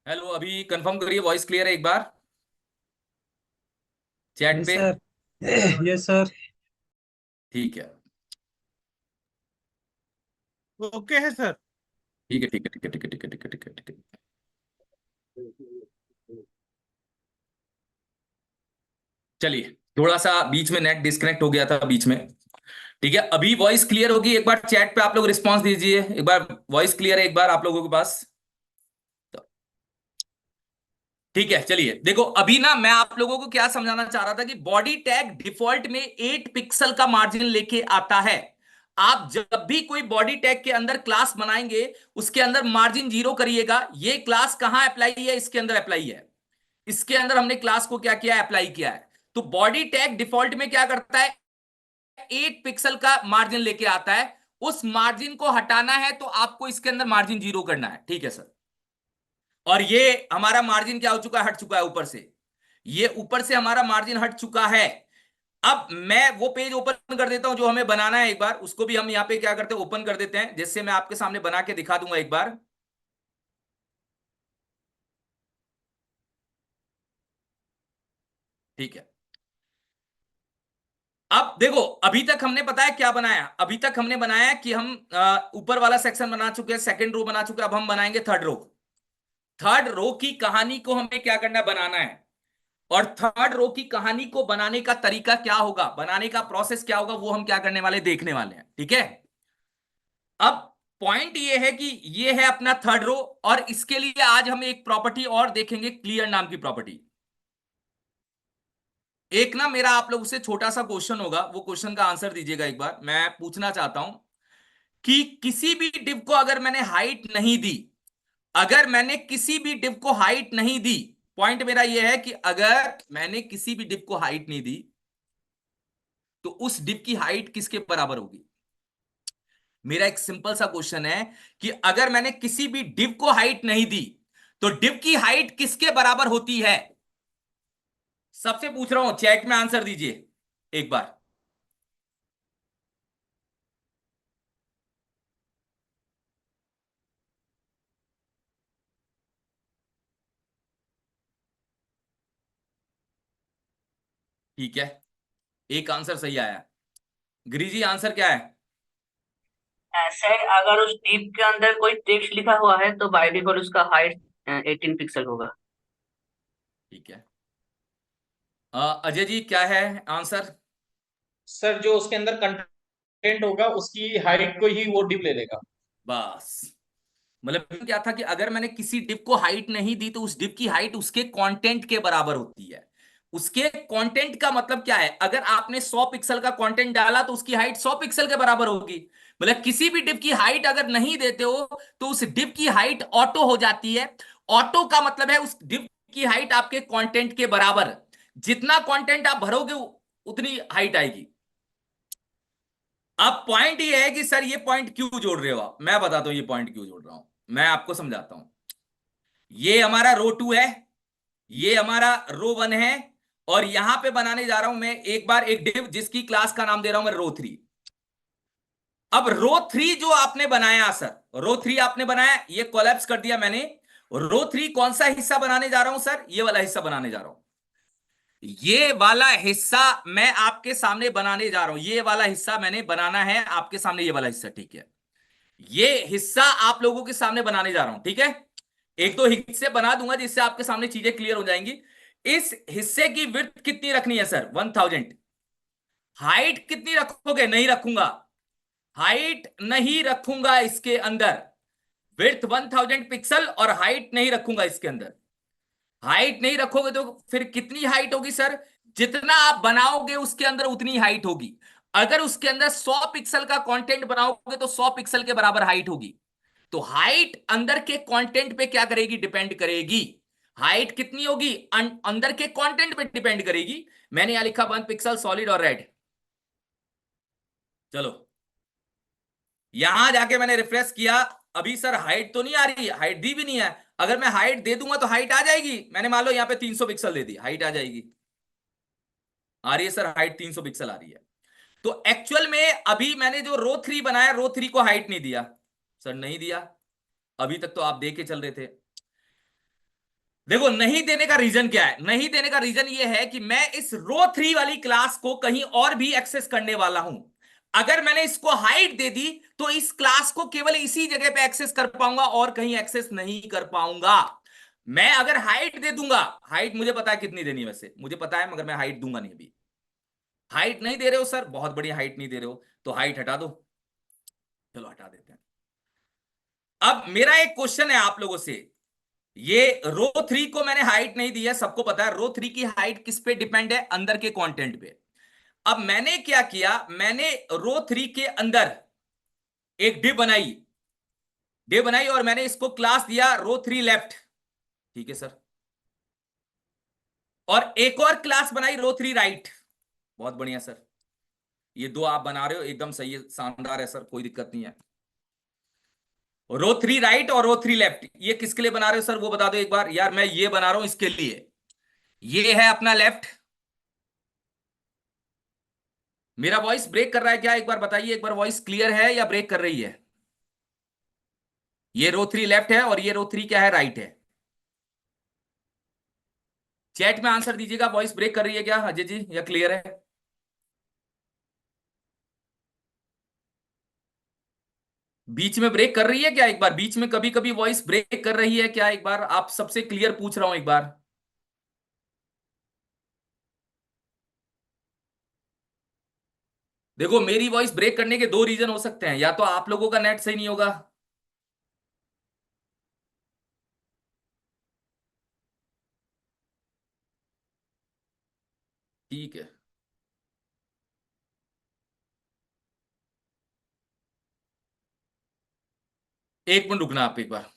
हेलो, अभी कंफर्म करिए वॉइस क्लियर है एक बार चैट यस पे। सर। Yes sir. ठीक है, ओके है सर। ठीक है, ठीक है, ठीक है, ठीक है, ठीक है, ठीक है, ठीक है, ठीक है। चलिए, थोड़ा सा बीच में नेट डिस्कनेक्ट हो गया था बीच में। ठीक है, अभी वॉइस क्लियर होगी। एक बार चैट पे आप लोग रिस्पांस दीजिए, एक बार वॉइस क्लियर है एक बार आप लोगों के पास। तो ठीक है, चलिए देखो, अभी ना मैं आप लोगों को क्या समझाना चाह रहा था कि बॉडी टैग डिफॉल्ट में 8 पिक्सल का मार्जिन लेके आता है। आप जब भी कोई बॉडी टैग के अंदर क्लास बनाएंगे उसके अंदर मार्जिन 0 करिएगा। ये क्लास कहां अप्लाई है? इसके अंदर अप्लाई है। इसके अंदर हमने क्लास को क्या किया है? अप्लाई किया है। तो बॉडी टैग डिफॉल्ट में क्या करता है? 8 पिक्सल का मार्जिन लेके आता है। उस मार्जिन को हटाना है तो आपको इसके अंदर मार्जिन 0 करना है। ठीक है सर। और ये हमारा मार्जिन क्या हो चुका है? हट चुका है ऊपर से। ये ऊपर से हमारा मार्जिन हट चुका है। अब मैं वो पेज ओपन कर देता हूं जो हमें बनाना है। एक बार उसको भी हम यहां पे क्या करते हैं? ओपन कर देते हैं, जिससे मैं आपके सामने बना के दिखा दूंगा एक बार। ठीक है, अब देखो, अभी तक हमने पता है क्या बनाया? अभी तक हमने बनाया कि हम ऊपर वाला सेक्शन बना चुके हैं, सेकंड रो बना चुके हैं। अब हम बनाएंगे थर्ड रो। थर्ड रो की कहानी को हमें क्या करना है? बनाना है। और थर्ड रो की कहानी को बनाने का तरीका क्या होगा, बनाने का प्रोसेस क्या होगा, वो हम क्या करने वाले? देखने वाले हैं। ठीक है, अब पॉइंट ये है कि ये है अपना थर्ड रो, और इसके लिए आज हम एक प्रॉपर्टी और देखेंगे, क्लियर नाम की प्रॉपर्टी। एक ना मेरा आप लोगों से छोटा सा क्वेश्चन होगा, वो क्वेश्चन का आंसर दीजिएगा एक बार। मैं पूछना चाहता हूं कि किसी भी डिव को अगर मैंने हाइट नहीं दी, अगर मैंने किसी भी डिव को हाइट नहीं दी, पॉइंट मेरा यह है कि अगर मैंने किसी भी डिव को हाइट नहीं दी तो उस डिव की हाइट किसके बराबर होगी? मेरा एक सिंपल सा क्वेश्चन है कि अगर मैंने किसी भी डिव को हाइट नहीं दी तो डिव की हाइट किसके बराबर होती है? सबसे पूछ रहा हूं, चैट में आंसर दीजिए एक बार। ठीक है, एक आंसर सही आया। गिरी जी आंसर क्या है? सर अगर उस डीप के अंदर कोई टेक्स्ट लिखा हुआ है तो बाय डिफॉल्ट उसका हाइट 18 पिक्सल होगा। ठीक है, अजय जी क्या है आंसर? सर जो उसके अंदर कंटेंट होगा उसकी हाइट को ही वो डिव ले लेगा। बस, मतलब क्या था कि अगर मैंने किसी डिव को हाइट नहीं दी तो उस डिव की हाइट उसके कंटेंट के बराबर होती है। उसके कंटेंट का मतलब क्या है? अगर आपने 100 पिक्सल का कंटेंट डाला तो उसकी हाइट 100 पिक्सल के बराबर होगी। मतलब किसी भी डिव की हाइट अगर नहीं देते हो तो उस डिव की हाइट ऑटो हो जाती है। ऑटो का मतलब है उस डिव की हाइट आपके कंटेंट के बराबर। जितना कंटेंट आप भरोगे उतनी हाइट आएगी। अब पॉइंट ये है कि सर ये पॉइंट क्यों जोड़ रहे हो आप? मैं बताता हूं ये पॉइंट क्यों जोड़ रहा हूं, मैं आपको समझाता हूं। ये हमारा रो 2 है, ये हमारा रो 1 है, और यहां पे बनाने जा रहा हूं मैं एक बार एक डिव जिसकी क्लास का नाम दे रहा हूं मैं रो 3। अब रो 3 जो आपने बनाया सर, रो 3 आपने बनाया, ये कोलैप्स कर दिया मैंने। रो 3 कौन सा हिस्सा बनाने जा रहा हूं सर? ये वाला हिस्सा बनाने जा रहा हूं। ये वाला हिस्सा मैं आपके सामने बनाने जा रहा हूं। ये वाला हिस्सा मैंने बनाना है आपके सामने, ये वाला हिस्सा, ठीक है? ये हिस्सा आप लोगों के सामने बनाने जा रहा हूं, ठीक है? एक दो हिस्से बना दूंगा जिससे आपके सामने चीजें क्लियर हो जाएंगी। इस हिस्से की विड्थ कितनी रखनी है सर? 1000। हाइट कितनी रखोगे? नहीं रखूंगा, हाइट नहीं रखूंगा इसके अंदर। विड्थ 1000 पिक्सल और हाइट नहीं रखूंगा इसके अंदर। हाइट नहीं रखोगे तो फिर कितनी हाइट होगी सर? जितना आप बनाओगे उसके अंदर उतनी हाइट होगी। अगर उसके अंदर 100 पिक्सल का कंटेंट बनाओगे तो 100 पिक्सल के बराबर हाइट होगी। तो हाइट अंदर के कंटेंट पे क्या करेगी? डिपेंड करेगी। हाइट कितनी होगी अंदर के कंटेंट पे डिपेंड करेगी। मैंने यहां लिखा 1 पिक्सल सॉलिड और रेड। चलो, यहां जाके मैंने रिफ्रेश किया, अभी सर हाइट तो नहीं आ रही, हाइट दी भी नहीं है। अगर मैं हाइट दे दूंगा तो हाइट आ जाएगी। मैंने मान लो यहां पे 300 पिक्सल दे दी, हाइट आ जाएगी। आ रही है सर हाइट? 300 पिक्सल आ रही है। तो एक्चुअल में अभी मैंने जो रो 3 बनाया, रो 3 को हाइट नहीं दिया सर, नहीं दिया। अभी तक तो आप दे के चल रहे थे। देखो, नहीं देने का रीजन क्या है? नहीं देने का रीजन ये है कि मैं इस रो 3 वाली क्लास को कहीं और भी एक्सेस करने वाला हूं। अगर मैंने इसको हाइट दे दी तो इस क्लास को केवल इसी जगह पे एक्सेस कर पाऊंगा और कहीं एक्सेस नहीं कर पाऊंगा। मैं अगर हाइट दे दूंगा, हाइट मुझे पता है कितनी देनी है, वैसे मुझे पता है, मगर मैं हाइट दूंगा नहीं अभी। हाइट नहीं दे रहे हो सर, बहुत बड़ी हाइट नहीं दे रहे हो तो हाइट हटा दो। चलो हटा देते हैं। अब मेरा एक क्वेश्चन है आप लोगों से। ये रो 3 को मैंने हाइट नहीं दी है, सबको पता है रो 3 की हाइट किस पे डिपेंड है? अंदर के कंटेंट पे। अब मैंने क्या किया, मैंने रो 3 के अंदर एक डिव बनाई और मैंने इसको क्लास दिया रो 3 लेफ्ट, ठीक है सर? और एक और क्लास बनाई रो 3 राइट। बहुत बढ़िया सर, ये दो आप बना रहे हो एकदम सही है, शानदार है सर, कोई दिक्कत नहीं है। रो 3 राइट और रो 3 लेफ्ट, ये किसके लिए बना रहे हो सर वो बता दो एक बार यार। मैं ये बना रहा हूं इसके लिए, ये है अपना लेफ्ट। मेरा वॉइस ब्रेक कर रहा है क्या? एक बार बताइए, एक बार वॉइस क्लियर है या ब्रेक कर रही है? ये रो 3 लेफ्ट है और ये रो 3 क्या है? राइट है। चैट में आंसर दीजिएगा, वॉइस ब्रेक कर रही है क्या अजय जी या क्लियर है? बीच में ब्रेक कर रही है क्या? एक बार बीच में कभी कभी वॉइस ब्रेक कर रही है क्या? एक बार आप सबसे क्लियर पूछ रहा हूं एक बार। देखो, मेरी वॉइस ब्रेक करने के दो रीजन हो सकते हैं, या तो आप लोगों का नेट सही नहीं होगा, ठीक है। एक मिनट रुकना आप एक बार।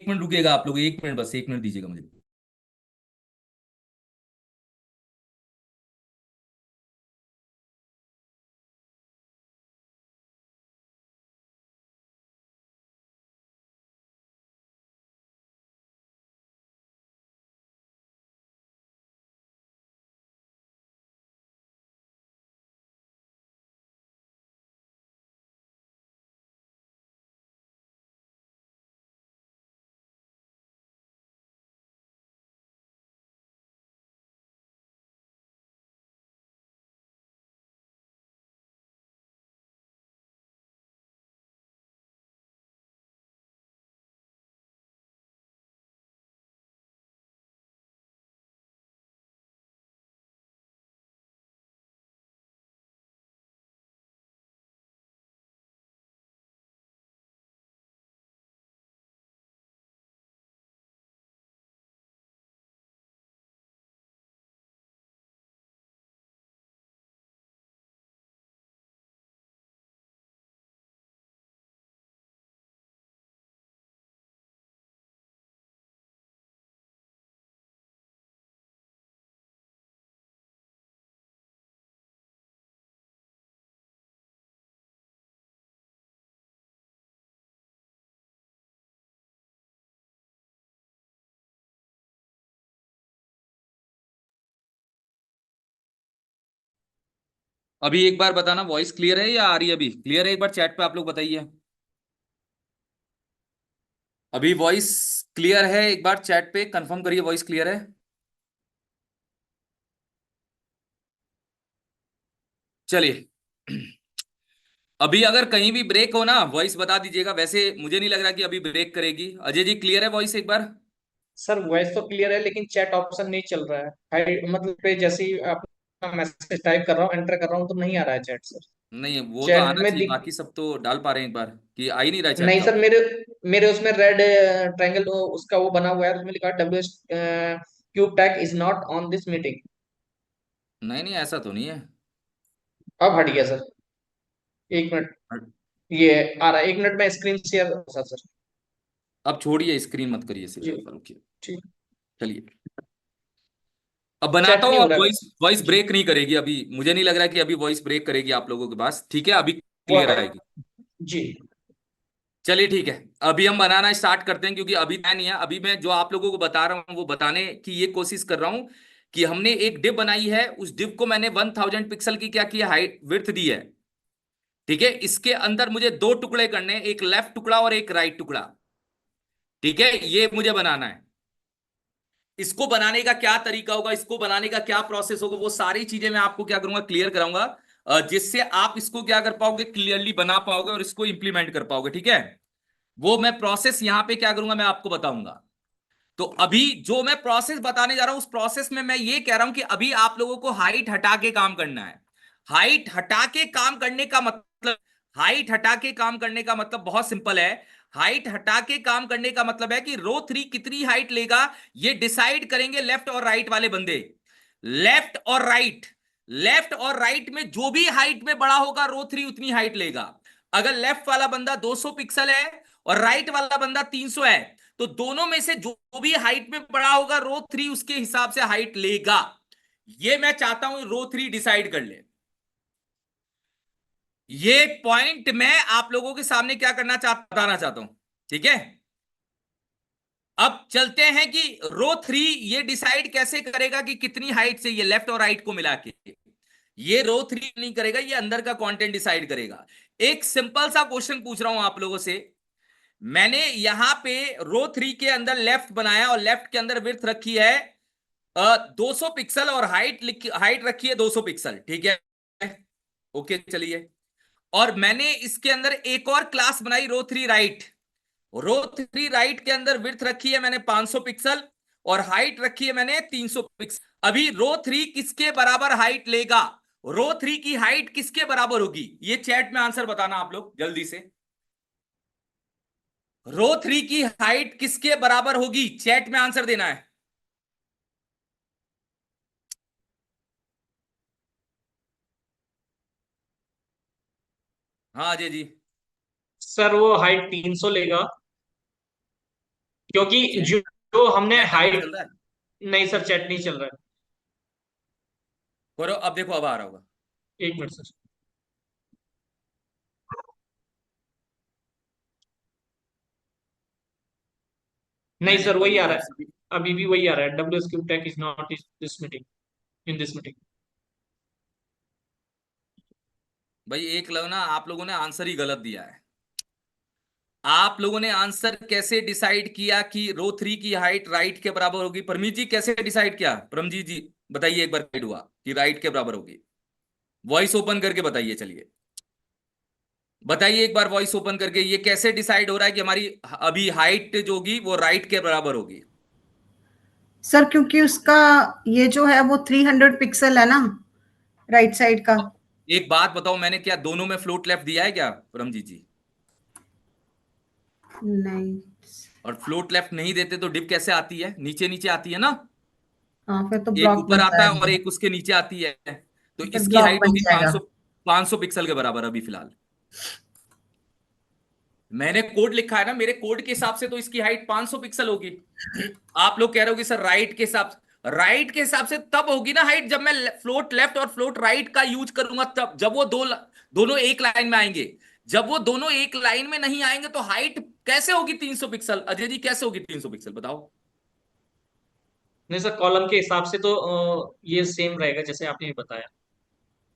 एक मिनट रुकिएगा आप लोग, एक मिनट, बस एक मिनट दीजिएगा मुझे। अभी एक बार बताना, वॉइस क्लियर है या आ रही है? अभी क्लियर है? एक बार चैट पे आप लोग बताइए। अभी वॉइस क्लियर है? एक बार चैट पे कंफर्म करिए वॉइस क्लियर है। चलिए, अभी अगर कहीं भी ब्रेक हो ना, वॉइस बता दीजिएगा। वैसे मुझे नहीं लग रहा कि अभी ब्रेक करेगी। अजय जी, क्लियर है वॉइस एक बार? सर वॉइस तो क्लियर है लेकिन चैट ऑप्शन नहीं चल रहा है। मतलब पे जैसे ही अपना मैसेज टाइप कर रहा हूँ, एंटर कर रहा हूँ, तो नहीं आ रहा है चैट सर। नहीं, वो तो चैट आना में चाहिए। बाकी सब तो डाल पा रहे हैं एक बार, कि आ ही नहीं रहा है चैट नहीं का सर, ऑप्शन। मेरे मेरे उसमें रेड ट्रायंगल उसका वो बना हुआ है, उसमें लिखा है WS cube tag is not on this meeting. नहीं नहीं, ऐसा तो नहीं है। अब हट गया सर, 1 मिनट। ये आ रहा है, 1 मिनट में स्क्रीन शेयर सर सर। अब छोड़िए, स्क्रीन मत करिए जी शेयर, रुकिए। ठीक। चलिए, अब बनाता चैट हूँ। नहीं हो अब रहा वॉइस वॉइस जी। ब्रेक नहीं करेगी अभी, मुझे नहीं लग रहा कि अभी वॉइस ब्रेक करेगी आप लोगों के पास। ठीक है, अभी वो क्लियर है आएगी। जी। चलिए ठीक है, अभी हम बनाना स्टार्ट करते हैं, क्योंकि अभी मैं नहीं है। अभी मैं जो आप लोगों को बता रहा हूँ वो बताने की ये कोशिश कर रहा हूँ कि हमने एक डिव बनाई है, उस डिव को मैंने 1000 पिक्सल की क्या किया, हाइट विड्थ दी है। ठीक है, इसके अंदर मुझे दो टुकड़े करने हैं, एक लेफ्ट टुकड़ा और एक राइट टुकड़ा। ठीक है, ये मुझे बनाना है। इसको बनाने का क्या तरीका होगा, इसको बनाने का क्या प्रोसेस होगा, वो सारी चीजें मैं आपको क्या करूंगा, क्लियर कराऊंगा, जिससे आप इसको क्या कर पाओगे, क्लियरली बना पाओगे और इसको इंप्लीमेंट कर पाओगे। ठीक है, वो मैं प्रोसेस यहां पे क्या करूंगा, मैं आपको बताऊंगा। तो अभी जो मैं प्रोसेस बताने जा रहा हूं, उस प्रोसेस में मैं ये कह रहा हूं कि अभी आप लोगों को हाइट हटा के काम करना है। हाइट हटा के काम करने का मतलब, हाइट हटा के काम करने का मतलब बहुत सिंपल है। हाइट हटा के काम करने का मतलब है कि रो 3 कितनी हाइट लेगा, ये डिसाइड करेंगे लेफ्ट और राइट वाले बंदे। लेफ्ट और राइट, लेफ्ट और राइट में जो भी हाइट में बड़ा होगा, रो 3 उतनी हाइट लेगा। अगर लेफ्ट वाला बंदा 200 पिक्सल है और राइट वाला बंदा 300 है, तो दोनों में से जो भी हाइट में बड़ा होगा, रो 3 उसके हिसाब से हाइट लेगा। ये मैं चाहता हूं रो 3 डिसाइड कर ले। ये पॉइंट मैं आप लोगों के सामने क्या करना बताना चाहता हूं। ठीक है, अब चलते हैं कि रो 3 ये डिसाइड कैसे करेगा कि कितनी हाइट से, ये लेफ्ट और राइट को मिला के। ये रो 3 नहीं करेगा, ये अंदर का कंटेंट डिसाइड करेगा। एक सिंपल सा क्वेश्चन पूछ रहा हूं आप लोगों से। मैंने यहां पे रो 3 के अंदर लेफ्ट बनाया और लेफ्ट के अंदर विड्थ रखी है 200 पिक्सल और हाइट रखी है 200 पिक्सल। ठीक है, ओके चलिए। और मैंने इसके अंदर एक और क्लास बनाई, रो 3 राइट। रो 3 राइट के अंदर विड्थ रखी है मैंने 500 पिक्सल और हाइट रखी है मैंने 300 पिक्सल। अभी रो 3 किसके बराबर हाइट लेगा, रो 3 की हाइट किसके बराबर होगी, ये चैट में आंसर बताना आप लोग जल्दी से। रो 3 की हाइट किसके बराबर होगी, चैट में आंसर देना है। हाँ अजय जी। सर वो हाइट 300 लेगा, क्योंकि चैट जो हमने चैट नहीं हाइट। चल रहा है, नहीं सर, चैट नहीं चल रहा है। करो अब, देखो अब आ रहा होगा। 1 मिनट सर। नहीं मैंने सर, वही आ रहा कल है, सभी, अभी भी वही आ रहा है, W S Q tech is not this meeting, in this meeting. भाई एक लोग ना, आप लोगों ने आंसर ही गलत दिया है। आप लोगों ने आंसर कैसे डिसाइड किया कि रो 3 की हाइट राइट के बराबर होगी, परमीत जी कैसे डिसाइड किया, परमजीत जी बताइए एक बार, गाइड हुआ कि राइट के बराबर होगी। वॉइस ओपन करके बताइए, चलिए बताइए एक बार वॉइस ओपन करके, ये कैसे डिसाइड हो रहा है कि हमारी अभी हाइट जो होगी वो राइट के बराबर होगी। सर क्योंकि उसका ये जो है वो 300 पिक्सल है ना, राइट साइड का। अब एक बात बताओ, मैंने क्या दोनों में फ्लोट लेफ्ट दिया है क्या परमजीत जी? नहीं। और फ्लोट लेफ्ट नहीं देते तो डिप कैसे आती है, नीचे नीचे आती है ना। हाँ फिर तो एक ब्लॉक ऊपर बन आता है और जाएगा। एक उसके नीचे आती है। तो फिर इसकी ब्लॉक हाइट बन होगी जाएगा। 500 पिक्सल के बराबर अभी फिलहाल। मैंने कोड लिखा है ना, मेरे कोड के हिसाब से तो इसकी हाइट 500 पिक्सल होगी। आप लोग कह रहे हो कि सर राइट के हिसाब से, राइट के हिसाब से तब होगी ना हाइट जब मैं फ्लोट लेफ्ट और फ्लोट राइट का यूज करूंगा, तब जब वो दोनों एक लाइन में आएंगे। जब वो दोनों एक लाइन में नहीं आएंगे तो हाइट कैसे होगी 300 पिक्सल, अजय जी कैसे होगी 300 पिक्सल बताओ। नहीं सर, कॉलम के हिसाब से तो ये सेम रहेगा जैसे आपने बताया,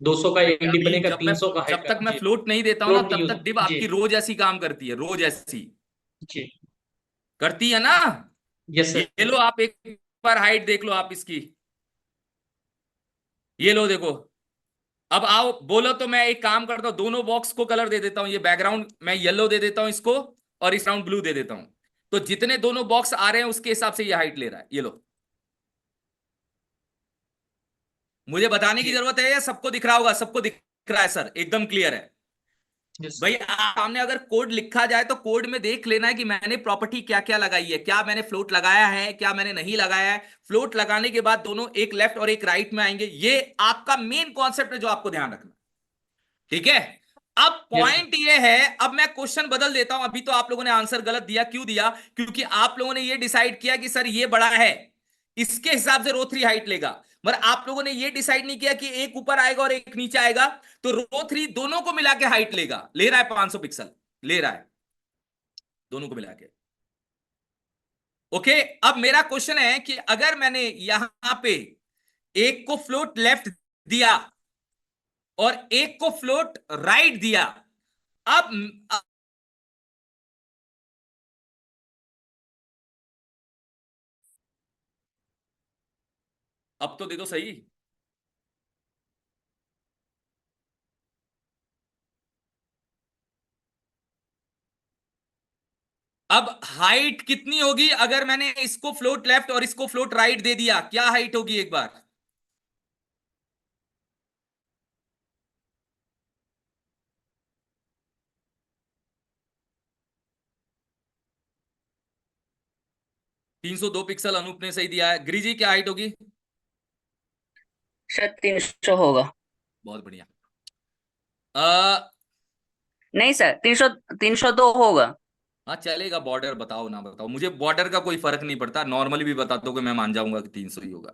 200 का एक डिप अभी बनेगा, 300 का हाइट जब का तक मैं जी। फ्लोट नहीं देता हूं ना, फ्लोट नहीं तब यूज। तक डिव जी आपकी रोज ऐसी काम करती है, रोज ऐसी जी। करती है ना। Yes sir. ये लो आप एक बार हाइट देख लो आप इसकी, ये लो देखो। अब आओ बोलो तो मैं एक काम करता हूं, दोनों बॉक्स को कलर दे देता हूं, ये बैकग्राउंड मैं येलो दे देता हूं इसको, और इस राउंड ब्लू दे देता हूं। तो जितने दोनों बॉक्स आ रहे हैं उसके हिसाब से ये हाइट ले रहा है, ये लो। मुझे बताने की जी जरूरत है या सबको दिख रहा होगा, सबको दिख रहा है सर, एकदम क्लियर है। भाई आप सामने अगर कोड लिखा जाए तो कोड में देख लेना है कि मैंने प्रॉपर्टी क्या क्या लगाई है, क्या मैंने फ्लोट लगाया है, क्या मैंने नहीं लगाया है। फ्लोट लगाने के बाद दोनों एक लेफ्ट और एक राइट में आएंगे। ये आपका मेन कॉन्सेप्ट है जो आपको ध्यान रखना। ठीक है, अब पॉइंट ये है, अब मैं क्वेश्चन बदल देता हूं। अभी तो आप लोगों ने आंसर गलत दिया, क्यों दिया? क्योंकि आप लोगों ने ये डिसाइड किया कि सर ये बड़ा है, इसके हिसाब से रो 3 हाइट लेगा। मगर आप लोगों ने ये डिसाइड नहीं किया कि एक ऊपर आएगा और एक नीचे आएगा, तो रो 3 दोनों को मिला के हाइट लेगा, ले रहा है 500 पिक्सल, ले रहा है दोनों को मिला के। ओके, अब मेरा क्वेश्चन है कि अगर मैंने यहां पे एक को फ्लोट लेफ्ट दिया और एक को फ्लोट राइट दिया, अब तो दे दो सही। अब हाइट कितनी होगी अगर मैंने इसको फ्लोट लेफ्ट और इसको फ्लोट राइट दे दिया? क्या हाइट होगी एक बार? तीन सौ दो पिक्सल अनूप ने सही दिया है। गिरिजी क्या हाइट होगी? शायद 300 होगा। बहुत बढ़िया। नहीं सर, 302 होगा। हाँ चलेगा, बॉर्डर बताओ ना बताओ, मुझे बॉर्डर का कोई फर्क नहीं पड़ता, नॉर्मली भी बता दो कि मैं मान जाऊंगा कि 300 ही होगा।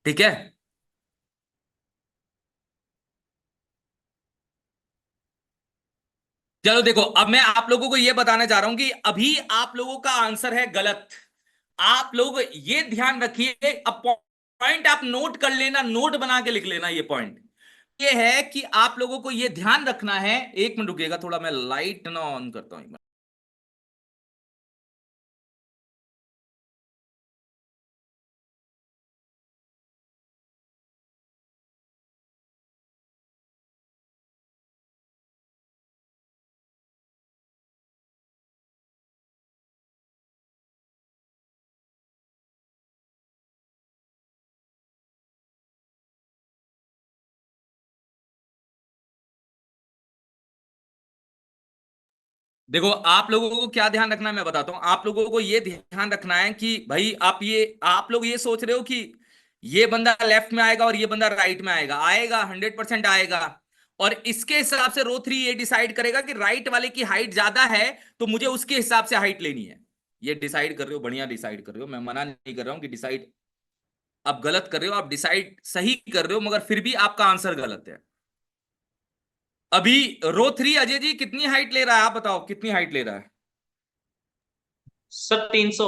ठीक है, चलो देखो, अब मैं आप लोगों को यह बताना चाह रहा हूं कि अभी आप लोगों का आंसर है गलत। आप लोग ये ध्यान रखिए, अब पॉइंट आप नोट कर लेना, नोट बना के लिख लेना। ये पॉइंट ये है कि आप लोगों को ये ध्यान रखना है। एक मिनट रुकिएगा, थोड़ा मैं लाइट ना ऑन करता हूं। देखो, आप लोगों को क्या ध्यान रखना है मैं बताता हूं। आप लोगों को ये ध्यान रखना है कि भाई आप लोग ये सोच रहे हो कि ये बंदा लेफ्ट में आएगा और ये बंदा राइट में आएगा। आएगा, 100% आएगा। और इसके हिसाब से रो 3 ये डिसाइड करेगा कि राइट वाले की हाइट ज्यादा है, तो मुझे उसके हिसाब से हाइट लेनी है। ये डिसाइड कर रहे हो, बढ़िया डिसाइड कर रहे हो, मैं मना नहीं कर रहा हूं कि डिसाइड आप गलत कर रहे हो, आप डिसाइड सही कर रहे हो, मगर फिर भी आपका आंसर गलत है। अभी रो 3 अजय जी कितनी हाइट ले रहा है? आप बताओ कितनी हाइट ले रहा है? सर 300।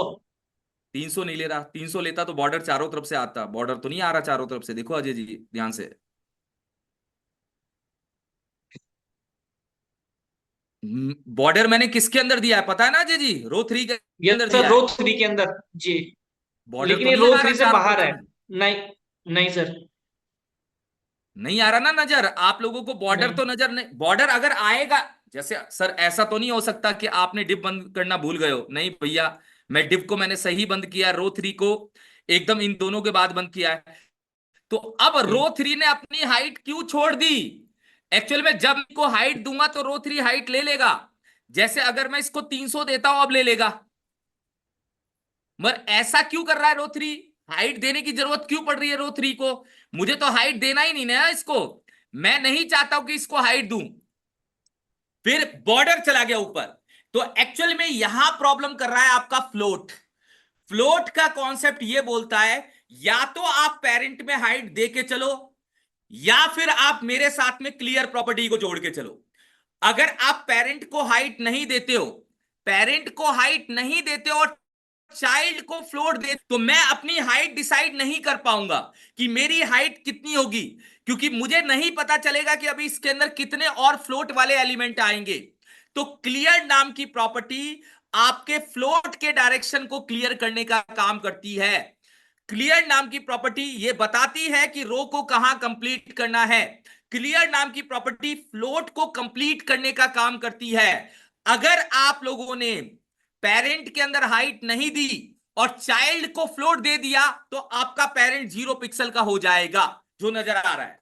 300 नहीं ले रहा। 300 लेता तो बॉर्डर चारों तरफ से आता, बॉर्डर तो नहीं आ रहा चारों तरफ से। देखो अजय जी ध्यान से, बॉर्डर मैंने किसके अंदर दिया है पता है ना अजय जी? रो 3 के ये अंदर सर दिया रो है। 3 के अंदर जी, बॉर्डर लेकिन तो ये नहीं रो आ रहा 3 से चारों बाहर तरफ है। से। नहीं नहीं सर, नहीं आ रहा ना नजर आप लोगों को? बॉर्डर नहीं। तो नजर नहीं, बॉर्डर अगर आएगा, जैसे सर ऐसा तो नहीं हो सकता कि आपने डिप बंद करना भूल गए हो। नहीं भैया, मैं डिप को मैंने सही बंद किया, रो 3 को एकदम इन दोनों के बाद बंद किया है। तो अब रो 3 ने अपनी हाइट क्यों छोड़ दी? एक्चुअल में जब इनको हाइट दूंगा तो रो 3 हाइट ले लेगा। जैसे अगर मैं इसको 300 देता हूं अब ले लेगा। मगर ऐसा क्यों कर रहा है रो 3? हाइट देने की जरूरत क्यों पड़ रही है रो 3 को? मुझे तो हाइट देना ही नहीं ना इसको, मैं नहीं चाहता हूं कि इसको हाइट दूं। फिर बॉर्डर चला गया ऊपर। तो एक्चुअल में यहां प्रॉब्लम कर रहा है आपका फ्लोट। फ्लोट का कॉन्सेप्ट ये बोलता है या तो आप पेरेंट में हाइट दे के चलो, या फिर आप मेरे साथ में क्लियर प्रॉपर्टी को जोड़ के चलो। अगर आप पेरेंट को हाइट नहीं देते हो, पेरेंट को हाइट नहीं देते और चाइल्ड को फ्लोट दे, तो मैं अपनी हाइट डिसाइड नहीं कर पाऊंगा कि मेरी हाइट कितनी होगी, क्योंकि मुझे नहीं पता चलेगा कि अभी इसके अंदर कितने और फ्लोट वाले एलिमेंट आएंगे। तो क्लियर नाम की प्रॉपर्टी आपके फ्लोट के डायरेक्शन को क्लियर करने का काम करती है। क्लियर नाम की प्रॉपर्टी ये बताती है कि रो को कहां कंप्लीट करना है। क्लियर नाम की प्रॉपर्टी फ्लोट को कंप्लीट करने का काम करती है। अगर आप लोगों ने पेरेंट के अंदर हाइट नहीं दी और चाइल्ड को फ्लोट दे दिया, तो आपका पेरेंट 0 पिक्सल का हो जाएगा, जो नजर आ रहा है।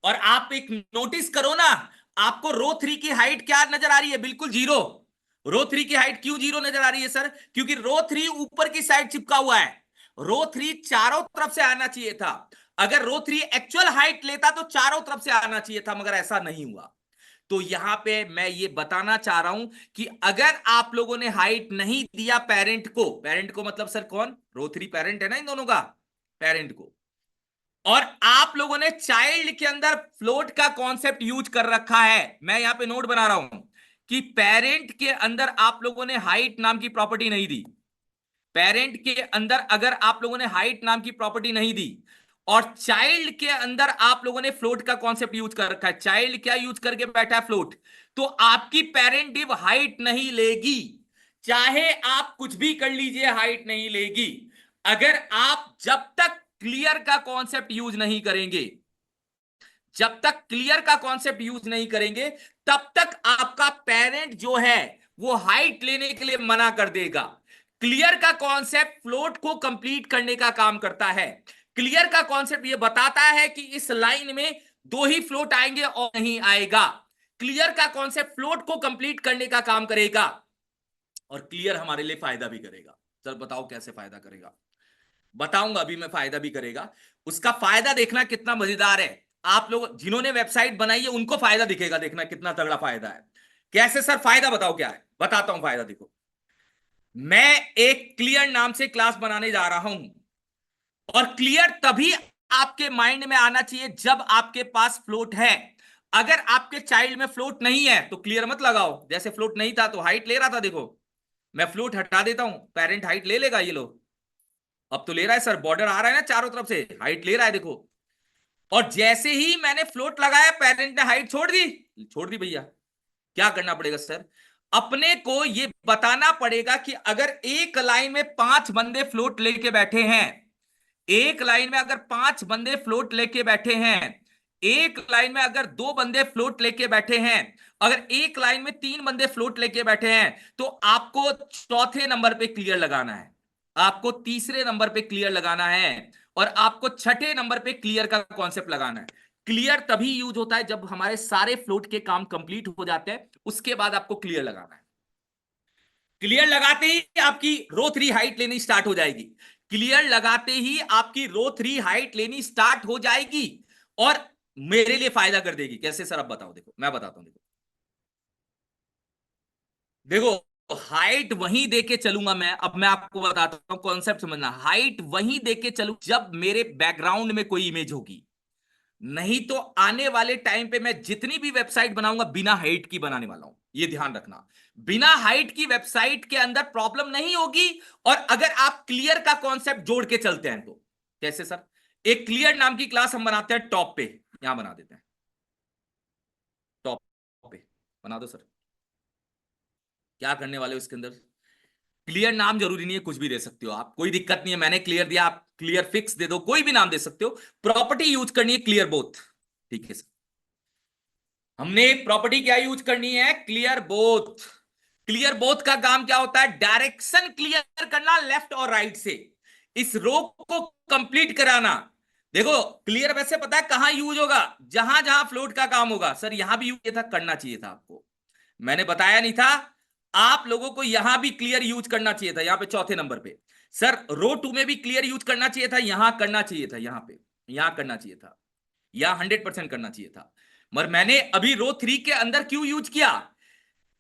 और आप एक नोटिस करो ना, आपको रो 3 की हाइट क्या नजर आ रही है? बिल्कुल जीरो। रो 3 की हाइट क्यों जीरो नजर आ रही है सर? क्योंकि रो 3 ऊपर की साइड चिपका हुआ है। रो 3 चारों तरफ से आना चाहिए था। अगर रो 3 एक्चुअल हाइट लेता तो चारों तरफ से आना चाहिए था, मगर ऐसा नहीं हुआ। तो यहां पे मैं ये बताना चाह रहा हूं कि अगर आप लोगों ने हाइट नहीं दिया पेरेंट को मतलब सर कौन? रो 3 पेरेंट है ना इन दोनों का, पेरेंट को, और आप लोगों ने चाइल्ड के अंदर फ्लोट का कॉन्सेप्ट यूज कर रखा है। मैं यहां पे नोट बना रहा हूं कि पेरेंट के अंदर आप लोगों ने हाइट नाम की प्रॉपर्टी नहीं दी। पेरेंट के अंदर अगर आप लोगों ने हाइट नाम की प्रॉपर्टी नहीं दी और चाइल्ड के अंदर आप लोगों ने फ्लोट का कॉन्सेप्ट यूज कर रखा है, चाइल्ड क्या यूज करके बैठा है? फ्लोट। तो आपकी पेरेंट डिव हाइट नहीं लेगी, चाहे आप कुछ भी कर लीजिए, हाइट नहीं लेगी। अगर आप जब तक क्लियर का कॉन्सेप्ट यूज नहीं करेंगे, जब तक क्लियर का कॉन्सेप्ट यूज नहीं करेंगे, तब तक आपका पेरेंट जो है वो हाइट लेने के लिए मना कर देगा। क्लियर का कॉन्सेप्ट फ्लोट को कंप्लीट करने का काम करता है। क्लियर का कॉन्सेप्ट ये बताता है कि इस लाइन में 2 ही फ्लोट आएंगे और नहीं आएगा। क्लियर का कॉन्सेप्ट फ्लोट को कंप्लीट करने का काम करेगा और क्लियर हमारे लिए फायदा भी करेगा। चल बताओ कैसे फायदा करेगा? बताऊंगा अभी मैं, फायदा भी करेगा। उसका फायदा देखना कितना मजेदार है। आप लोग जिन्होंने वेबसाइट बनाई है उनको फायदा दिखेगा, देखना कितना तगड़ा फायदा है। कैसे सर? फायदा बताओ क्या है? बताता हूं फायदा। देखो, मैं एक क्लियर नाम से क्लास बनाने जा रहा हूं, और क्लियर तभी आपके माइंड में आना चाहिए जब आपके पास फ्लोट है। अगर आपके चाइल्ड में फ्लोट नहीं है तो क्लियर मत लगाओ। जैसे फ्लोट नहीं था तो हाइट ले रहा था, देखो मैं फ्लोट हटा देता हूं, पेरेंट हाइट ले लेगा। ये लो, अब तो ले रहा है सर, बॉर्डर आ रहा है ना चारों तरफ से, हाइट ले रहा है देखो। और जैसे ही मैंने फ्लोट लगाया, पेरेंट ने हाइट छोड़ दी। छोड़ दी भैया। क्या करना पड़ेगा सर? अपने को ये बताना पड़ेगा कि अगर एक लाइन में 5 बंदे फ्लोट लेके बैठे हैं, एक लाइन में अगर 5 बंदे फ्लोट लेके बैठे हैं, एक लाइन में अगर 2 बंदे फ्लोट लेके बैठे हैं, अगर एक लाइन में 3 बंदे फ्लोट लेके बैठे हैं, तो आपको चौथे नंबर पे क्लियर लगाना है, आपको तीसरे नंबर पे क्लियर लगाना है, और आपको छठे नंबर पे क्लियर का कॉन्सेप्ट लगाना है। क्लियर तभी यूज होता है जब हमारे सारे फ्लोट के काम कंप्लीट हो जाते हैं, उसके बाद आपको क्लियर लगाना है। क्लियर लगाते ही आपकी रो 3 हाइट लेनी स्टार्ट हो जाएगी। क्लियर लगाते ही आपकी रो 3 हाइट लेनी स्टार्ट हो जाएगी और मेरे लिए फायदा कर देगी। कैसे सर? अब बताओ। देखो मैं बताता हूं। देखो हाइट वहीं देके चलूंगा मैं। अब मैं आपको बताता हूं, कॉन्सेप्ट समझना। हाइट वहीं देके चलू जब मेरे बैकग्राउंड में कोई इमेज होगी, नहीं तो आने वाले टाइम पे मैं जितनी भी वेबसाइट बनाऊंगा बिना हाइट की बनाने वाला हूं, ये ध्यान रखना। बिना हाइट की वेबसाइट के अंदर प्रॉब्लम नहीं होगी, और अगर आप क्लियर का कॉन्सेप्ट जोड़ के चलते हैं तो। कैसे सर? एक क्लियर नाम की क्लास हम बनाते हैं टॉप पे, यहां बना देते हैं, टॉप पे बना दो सर। क्या करने वाले हो इसके अंदर? क्लियर नाम जरूरी नहीं है, कुछ भी दे सकते हो आप, कोई दिक्कत नहीं है। मैंने क्लियर दिया, आप क्लियर फिक्स दे दो, कोई भी नाम दे सकते हो। प्रॉपर्टी यूज करनी है क्लियर बोथ, ठीक है सर। हमने प्रॉपर्टी क्या यूज करनी है? Clear both. क्लियर बोथ का काम क्या होता है? डायरेक्शन क्लियर करना लेफ्ट और राइट से, इस रो को कंप्लीट कराना। देखो क्लियर वैसे पता है कहां यूज होगा? जहां जहां फ्लोट का काम होगा। सर यहां भी यूज था, करना चाहिए था आपको, मैंने बताया नहीं था? आप लोगों को यहां भी क्लियर यूज करना चाहिए था, यहां पे चौथे नंबर पे। सर रो 2 में भी क्लियर यूज करना चाहिए था, यहां करना चाहिए था, यहां पे यहां करना चाहिए था, यहां 100% करना चाहिए था। मगर मैंने अभी रो 3 के अंदर क्यों यूज किया?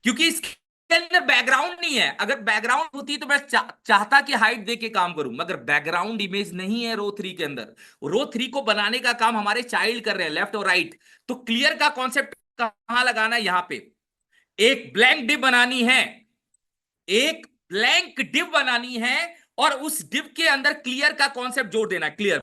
क्योंकि इसके अंदर बैकग्राउंड नहीं है। अगर बैकग्राउंड होती तो मैं चाहता कि हाइट दे के काम करूं, मगर बैकग्राउंड इमेज नहीं है रो 3 के अंदर। रो 3 को बनाने का काम हमारे चाइल्ड कर रहे हैं, लेफ्ट और राइट। तो क्लियर का कॉन्सेप्ट कहां लगाना है? यहां पे एक ब्लैंक डिव बनानी है, एक ब्लैंक डिव बनानी है, और उस डिव के अंदर क्लियर का कॉन्सेप्ट जोड़ देना। क्लियर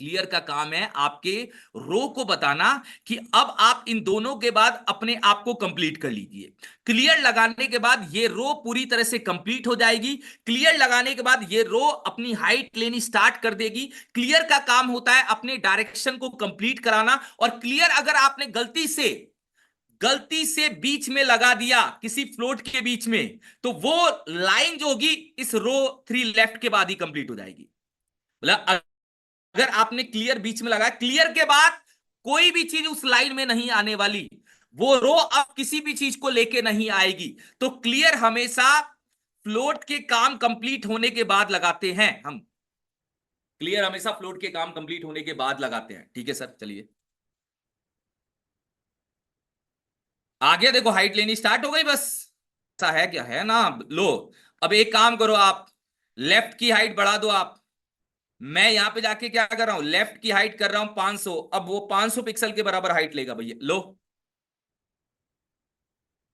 क्लियर का काम है आपके रो को बताना कि अब आप इन दोनों के बाद अपने आप को कंप्लीट कर लीजिए। क्लियर लगाने के बाद ये रो पूरी तरह से कंप्लीट हो जाएगी। क्लियर लगाने के बाद ये रो अपनी हाइट लेनी स्टार्ट कर देगी। क्लियर का काम होता है अपने डायरेक्शन को कंप्लीट कराना, और क्लियर अगर आपने गलती से बीच में लगा दिया, किसी फ्लोट के बीच में, तो वो लाइन जो होगी इस रो 3 लेफ्ट के बाद ही कंप्लीट हो जाएगी। मतलब अगर आपने क्लियर बीच में लगाया, क्लियर के बाद कोई भी चीज उस लाइन में नहीं आने वाली, वो रो अब किसी भी चीज को लेके नहीं आएगी। तो क्लियर हमेशा फ्लोट के काम कंप्लीट होने के बाद लगाते हैं हम। क्लियर हमेशा फ्लोट के काम कंप्लीट होने के बाद लगाते हैं। ठीक है सर, चलिए आगे देखो, हाइट लेनी स्टार्ट हो गई बस। ऐसा है क्या, है ना? लो अब एक काम करो, आप लेफ्ट की हाइट बढ़ा दो आप। मैं यहां पे जाके क्या कर रहा हूं, लेफ्ट की हाइट कर रहा हूं 500। अब वो 500 पिक्सल के बराबर हाइट लेगा भैया। लो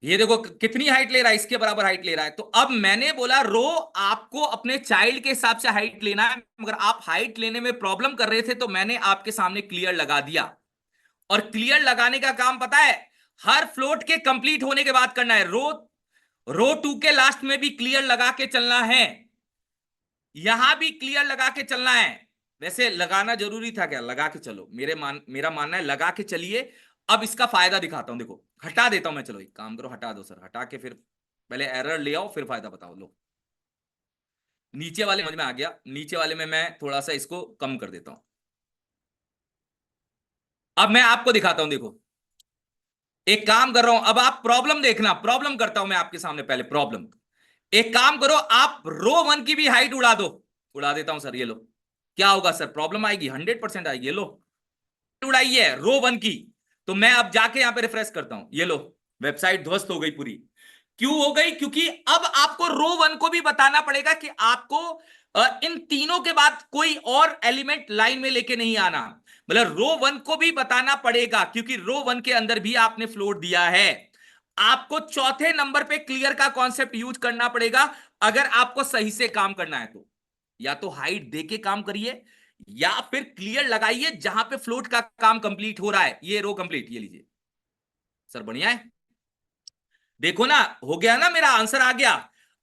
ये देखो कितनी हाइट ले रहा है, इसके बराबर हाइट ले रहा है। तो अब मैंने बोला रो आपको अपने चाइल्ड के हिसाब से हाइट लेना है, मगर आप हाइट लेने में प्रॉब्लम कर रहे थे, तो मैंने आपके सामने क्लियर लगा दिया। और क्लियर लगाने का काम पता है, हर फ्लोट के कंप्लीट होने के बाद करना है। रो 2 के लास्ट में भी क्लियर लगा के चलना है, यहां भी क्लियर लगा के चलना है। वैसे लगाना जरूरी था क्या? लगा के चलो, मेरा मानना है लगा के चलिए। अब इसका फायदा दिखाता हूं, देखो हटा देता हूं मैं। चलो एक काम करो, हटा दो सर, हटा के फिर पहले एरर ले आओ, फिर फायदा बताओ। लो नीचे वाले समझ में आ गया, नीचे वाले में मैं थोड़ा सा इसको कम कर देता हूं। अब मैं आपको दिखाता हूं, देखो एक काम कर रहा हूं, अब आप प्रॉब्लम देखना। प्रॉब्लम करता हूं मैं आपके सामने, पहले प्रॉब्लम। एक काम करो, आप रो 1 की भी हाइट उड़ा दो। उड़ा देता हूं सर, ये लो। क्या होगा सर? प्रॉब्लम आएगी, 100% आएगी। ये लो उड़ाई है रो 1 की। तो मैं अब जाके यहां पे रिफ्रेश करता हूं, ये लो वेबसाइट ध्वस्त हो गई पूरी। क्यों हो गई? क्योंकि अब आपको रो 1 को भी बताना पड़ेगा कि आपको इन तीनों के बाद कोई और एलिमेंट लाइन में लेके नहीं आना। मतलब रो 1 को भी बताना पड़ेगा, क्योंकि रो 1 के अंदर भी आपने फ्लोट दिया है। आपको चौथे नंबर पे क्लियर का कॉन्सेप्ट यूज करना पड़ेगा अगर आपको सही से काम करना है। तो या तो हाइट देके काम करिए, या फिर क्लियर लगाइए जहां पे फ्लोट का काम कंप्लीट हो रहा है। ये रो कंप्लीट, ये लीजिए सर, बढ़िया है। देखो ना, हो गया ना, मेरा आंसर आ गया।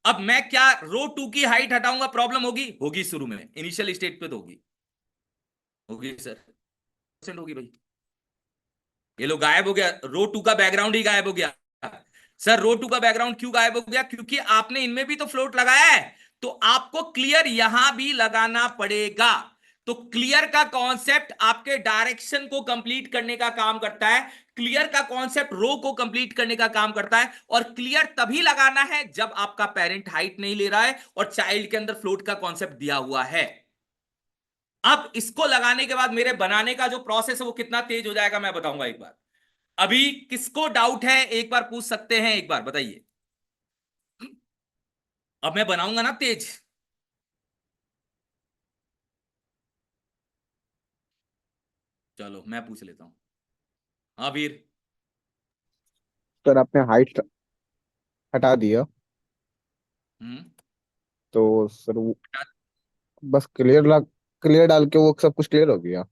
अब मैं क्या रो 2 की हाइट हटाऊंगा, प्रॉब्लम होगी? होगी, शुरू में इनिशियल स्टेट पे तो होगी। होगी सर, परसेंट होगी भाई। ये लो गायब हो गया, रो 2 का बैकग्राउंड ही गायब हो गया। सर रो 2 का बैकग्राउंड क्यों गायब हो गया? क्योंकि आपने इनमें भी तो फ्लोट लगाया है, तो आपको क्लियर यहां भी लगाना पड़ेगा। तो क्लियर का कॉन्सेप्ट आपके डायरेक्शन को कंप्लीट करने का काम करता है। क्लियर का कॉन्सेप्ट रो को कंप्लीट करने का काम करता है। और क्लियर तभी लगाना है जब आपका पेरेंट हाइट नहीं ले रहा है और चाइल्ड के अंदर फ्लोट का कॉन्सेप्ट दिया हुआ है। अब इसको लगाने के बाद मेरे बनाने का जो प्रोसेस है वो कितना तेज हो जाएगा, मैं बताऊंगा एक बार। अभी किसको डाउट है, एक बार पूछ सकते हैं, एक बार बताइए। अब मैं बनाऊंगा ना तेज। चलो मैं पूछ लेता हूं। हाँ वीर। सर आपने हाइट हटा दिया, हम्म। तो सर वो बस क्लियर डाल के वो सब कुछ क्लियर हो गया।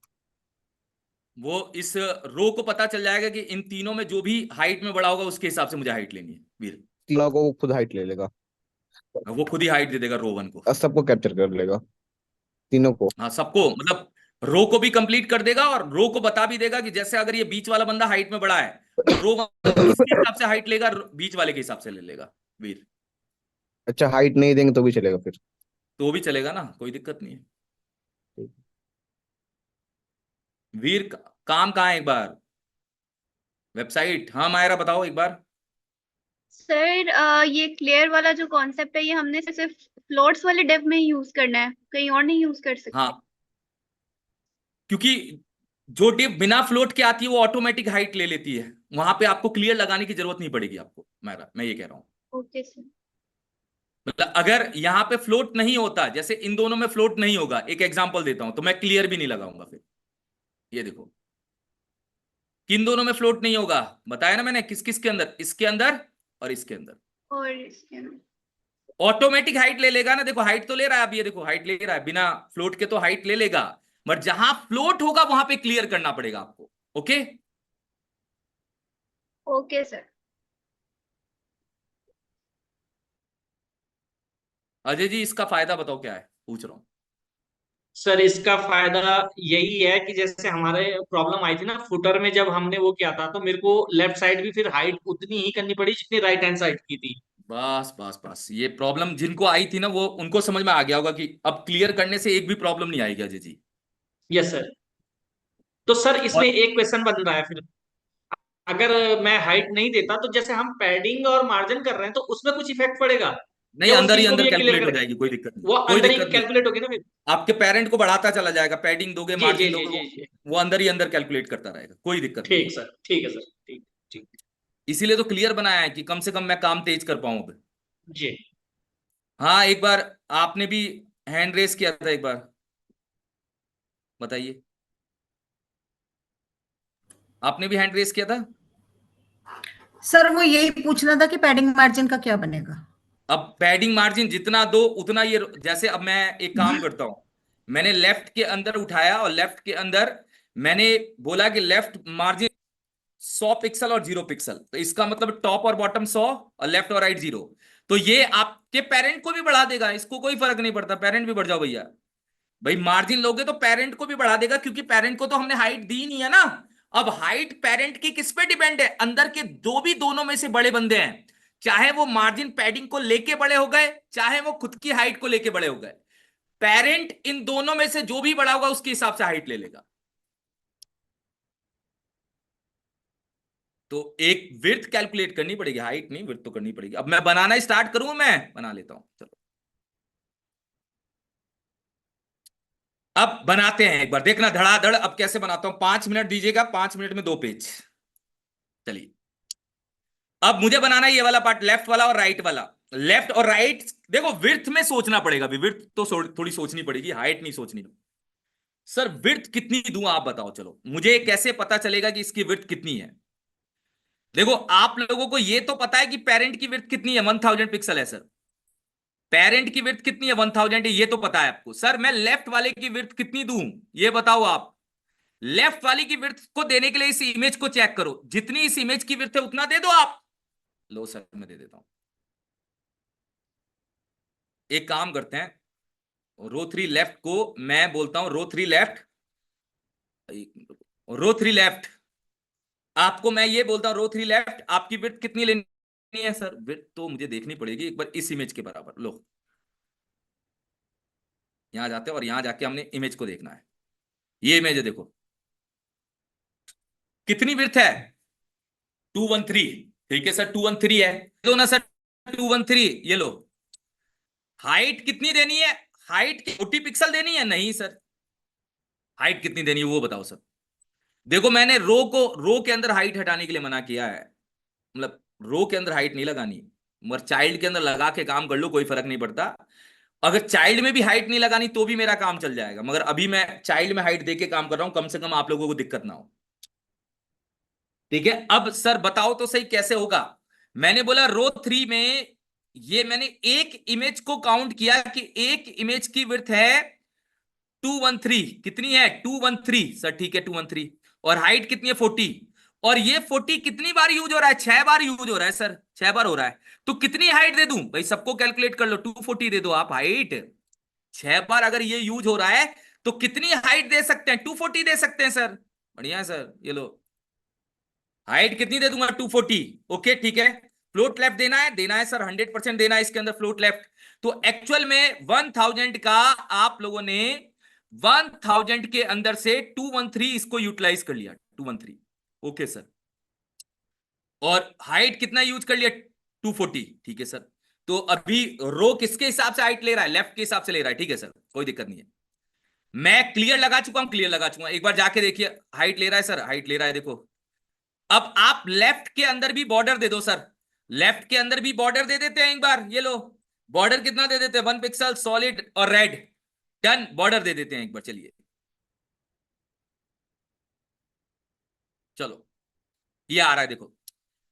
वो इस रो को पता चल जाएगा कि इन तीनों में जो भी हाइट में बड़ा होगा उसके हिसाब से मुझे हाइट लेनी है वीर। तीनों को वो खुद हाइट ले लेगा, वो खुद ही हाइट दे देगा रो 1 को। और सबको कैप्चर कर लेगा, तीनों को। हाँ सबको, मतलब रो को भी कंप्लीट कर देगा और रो को बता भी देगा कि जैसे अगर ये बीच वाला बंदा हाइट में बड़ा है तो रो 1 किसके हिसाब से हाइट लेगा, बीच वाले के हिसाब से ले लेगा वीर। अच्छा हाइट नहीं देंगे तो भी चलेगा फिर? तो भी चलेगा ना, कोई दिक्कत नहीं है वीर। काम कहाँ है एक बार? वेबसाइट। हाँ मायरा बताओ एक बार। सर ये क्लियर वाला जो कॉन्सेप्ट है ये हमने सिर्फ फ्लोट्स वाले डेव में ही यूज करना है, कहीं और नहीं यूज कर सकते? हाँ, क्योंकि जो डिव बिना फ्लोट के आती है वो ऑटोमेटिक हाइट ले लेती है, वहां पे आपको क्लियर लगाने की जरूरत नहीं पड़ेगी आपको। मैं ये कह रहा हूं, ओके सर। मतलब अगर यहां पे फ्लोट नहीं होता, जैसे इन दोनों में फ्लोट नहीं होगा, एक एग्जांपल देता हूं, तो मैं क्लियर भी नहीं लगाऊंगा फिर। ये देखो किन दोनों में फ्लोट नहीं होगा, बताया ना मैंने, किस किस के अंदर, इसके अंदर और इसके अंदर। और इसके अंदर ऑटोमेटिक हाइट ले लेगा ना, देखो हाइट तो ले रहा है, अब ये देखो हाइट ले रहा है, बिना फ्लोट के तो हाइट ले लेगा, बट जहां फ्लोट होगा वहां पे क्लियर करना पड़ेगा आपको। Okay okay sir. Ajay ji, इसका फायदा बताओ क्या है, पूछ रहा हूं। सर इसका फायदा यही है कि जैसे हमारे प्रॉब्लम आई थी ना फुटर में, जब हमने वो किया था तो मेरे को लेफ्ट साइड भी फिर हाइट उतनी ही करनी पड़ी जितनी राइट हैंड साइड की थी। बस बस बस, ये प्रॉब्लम जिनको आई थी ना वो उनको समझ में आ गया होगा कि अब क्लियर करने से एक भी प्रॉब्लम नहीं आएगी अजय जी। Yes sir. तो सर इसमें और एक क्वेश्चन बन रहा है फिर, अगर मैं हाइट नहीं देता तो जैसे हम पैडिंग और मार्जिन कर रहे हैं तो उसमें कुछ इफेक्ट पड़ेगा, नहीं, या उस अंदर ही चीज को भी अंदर ये क्लियर कैलकुलेट हो करे? जाएगी, कोई दिक्कत नहीं, वो कोई अंदर ही दिक्कत नहीं। कैलकुलेट होगी ना फिर? आपके पेरेंट को बढ़ाता चला जाएगा, पैडिंग दोगे, जी जी मार्जिन जी दोगे, जी जी। वो अंदर ही अंदर कैलकुलेट करता रहेगा, कोई दिक्कत नहीं ठीक है। सर, ठीक है सर, ठीक ठीक। इसीलिए तो क्लियर बनाया है कि कम से कम मैं काम तेज कर पाऊं अब। जी। हाँ, एक बार आपने भी हैंड रेस किया था, एक बार बताइए, आपने भी हैंड रेस किया था। सर वो यही पूछना था कि पैडिंग मार्जिन का क्या बनेगा। अब पैडिंग मार्जिन जितना दो उतना ये, जैसे अब मैं एक काम करता हूं, मैंने लेफ्ट के अंदर उठाया और लेफ्ट के अंदर मैंने बोला कि लेफ्ट मार्जिन 100 पिक्सल और 0 पिक्सल, तो इसका मतलब टॉप और बॉटम 100 और लेफ्ट और राइट 0। तो ये आपके पेरेंट को भी बढ़ा देगा, इसको कोई फर्क नहीं पड़ता, पेरेंट भी बढ़ जाओ भैया। भाई मार्जिन लोगे तो पेरेंट को भी बढ़ा देगा, क्योंकि पेरेंट को तो हमने हाइट दी नहीं है ना। अब हाइट पेरेंट की किस पे डिपेंड है, अंदर के दो भी दोनों में से बड़े बंदे हैं, चाहे वो मार्जिन पैडिंग को लेके बड़े हो गए, चाहे वो खुद की हाइट को लेके बड़े हो गए, पेरेंट इन दोनों में से जो भी बड़ा होगा उसके हिसाब से हाइट ले लेगा। तो एक विड्थ कैलकुलेट करनी पड़ेगी, हाइट नहीं, विड्थ तो करनी पड़ेगी। अब मैं बनाना स्टार्ट करूं, मैं बना लेता हूं, चलो अब बनाते हैं, एक बार देखना धड़ाधड़ अब कैसे बनाता हूं। 5 मिनट दीजिएगा, 5 मिनट में 2 पेज। चलिए, अब मुझे बनाना है ये वाला पार्ट, लेफ्ट वाला और राइट वाला। लेफ्ट और राइट देखो, विड्थ में सोचना पड़ेगा, विड्थ तो थोड़ी सोचनी पड़ेगी, हाइट नहीं सोचनी। सर विड्थ कितनी दूं आप बताओ, चलो मुझे कैसे पता चलेगा कि इसकी विड्थ कितनी है। देखो आप लोगों को ये तो पता है कि पेरेंट की विड्थ कितनी है, 1000 पिक्सल है सर। पेरेंट की विड्थ कितनी है, 1000 है, ये तो पता है आपको। सर मैं लेफ्ट वाले की विड्थ कितनी दूं, ये बताओ आप। लेफ्ट वाली की विड्थ को देने के लिए इस इमेज को चेक करो, जितनी इस इमेज की विड्थ है उतना दे दो आप। लो सर मैं दे देता हूं, एक काम करते हैं, रो 3 लेफ्ट को मैं बोलता हूं रो 3 लेफ्ट, रो 3 लेफ्ट आपको मैं ये बोलता हूं रो 3 लेफ्ट, आपकी विड्थ कितनी लेनी है सर। विड्थ तो मुझे देखनी पड़ेगी एक बार, इस इमेज के बराबर। लो यहां जाते हैं और यहां जाके हमने इमेज को देखना है, ये इमेज है, देखो कितनी विड्थ है, 213। ठीक है सर, 213 है, दो ना सर 213, ये लो। हाइट कितनी देनी है, हाइट 40 पिक्सल देनी है, नहीं सर, हाइट कितनी देनी है वो बताओ सर। देखो मैंने रो के अंदर हाइट हटाने के लिए मना किया है, मतलब रो के अंदर हाइट नहीं लगानी, मगर चाइल्ड के अंदर लगा के काम कर लो, कोई फर्क नहीं पड़ता। अगर चाइल्ड में भी हाइट नहीं लगानी तो भी मेरा काम चल जाएगा, मगर अभी मैं चाइल्ड में हाइट देके काम कर रहा हूं, कम से कम आप लोगों को दिक्कत ना हो। ठीक है, अब सर बताओ तो सही कैसे होगा। मैंने बोला रो 3 में ये मैंने एक इमेज को काउंट किया कि एक इमेज की विड्थ है 213, कितनी है 213 सर, ठीक है 213, और हाइट कितनी है 40, और ये 40 कितनी बार यूज हो रहा है, 6 बार यूज हो रहा है सर, 6 बार हो रहा है। तो कितनी हाइट दे दूं भाई, सबको कैलकुलेट कर लो, 240 दे दो आप हाइट। 6 बार अगर ये यूज हो रहा है तो कितनी हाइट दे सकते हैं, 240 दे सकते हैं सर। बढ़िया है सर, ये लो हाइट कितनी दे दूंगा 240। ओके ठीक है, फ्लोट लेफ्ट देना है सर, 100% देना है इसके अंदर फ्लोट लेफ्ट। तो एक्चुअल में 1000 का आप लोगों ने 1000 के अंदर से 213 इसको यूटिलाइज कर लिया, 213। ओके सर, और हाइट कितना यूज कर लिया 240, ठीक है सर। तो अभी रो किसके हिसाब से हाइट ले रहा है, लेफ्ट के हिसाब से ले रहा है, ठीक है सर, कोई दिक्कत नहीं है। मैं क्लियर लगा चुका हूं, क्लियर लगा चुका हूं, एक बार जाके देखिए हाइट ले रहा है सर, हाइट ले रहा है, देखो। अब आप लेफ्ट के अंदर भी बॉर्डर दे दो सर, लेफ्ट के अंदर भी बॉर्डर दे देते हैं एक बार, ये लो बॉर्डर कितना दे देते हैं 1 पिक्सल सॉलिड और रेड, डन, बॉर्डर दे देते हैं एक बार। चलिए चलो ये आ रहा है, देखो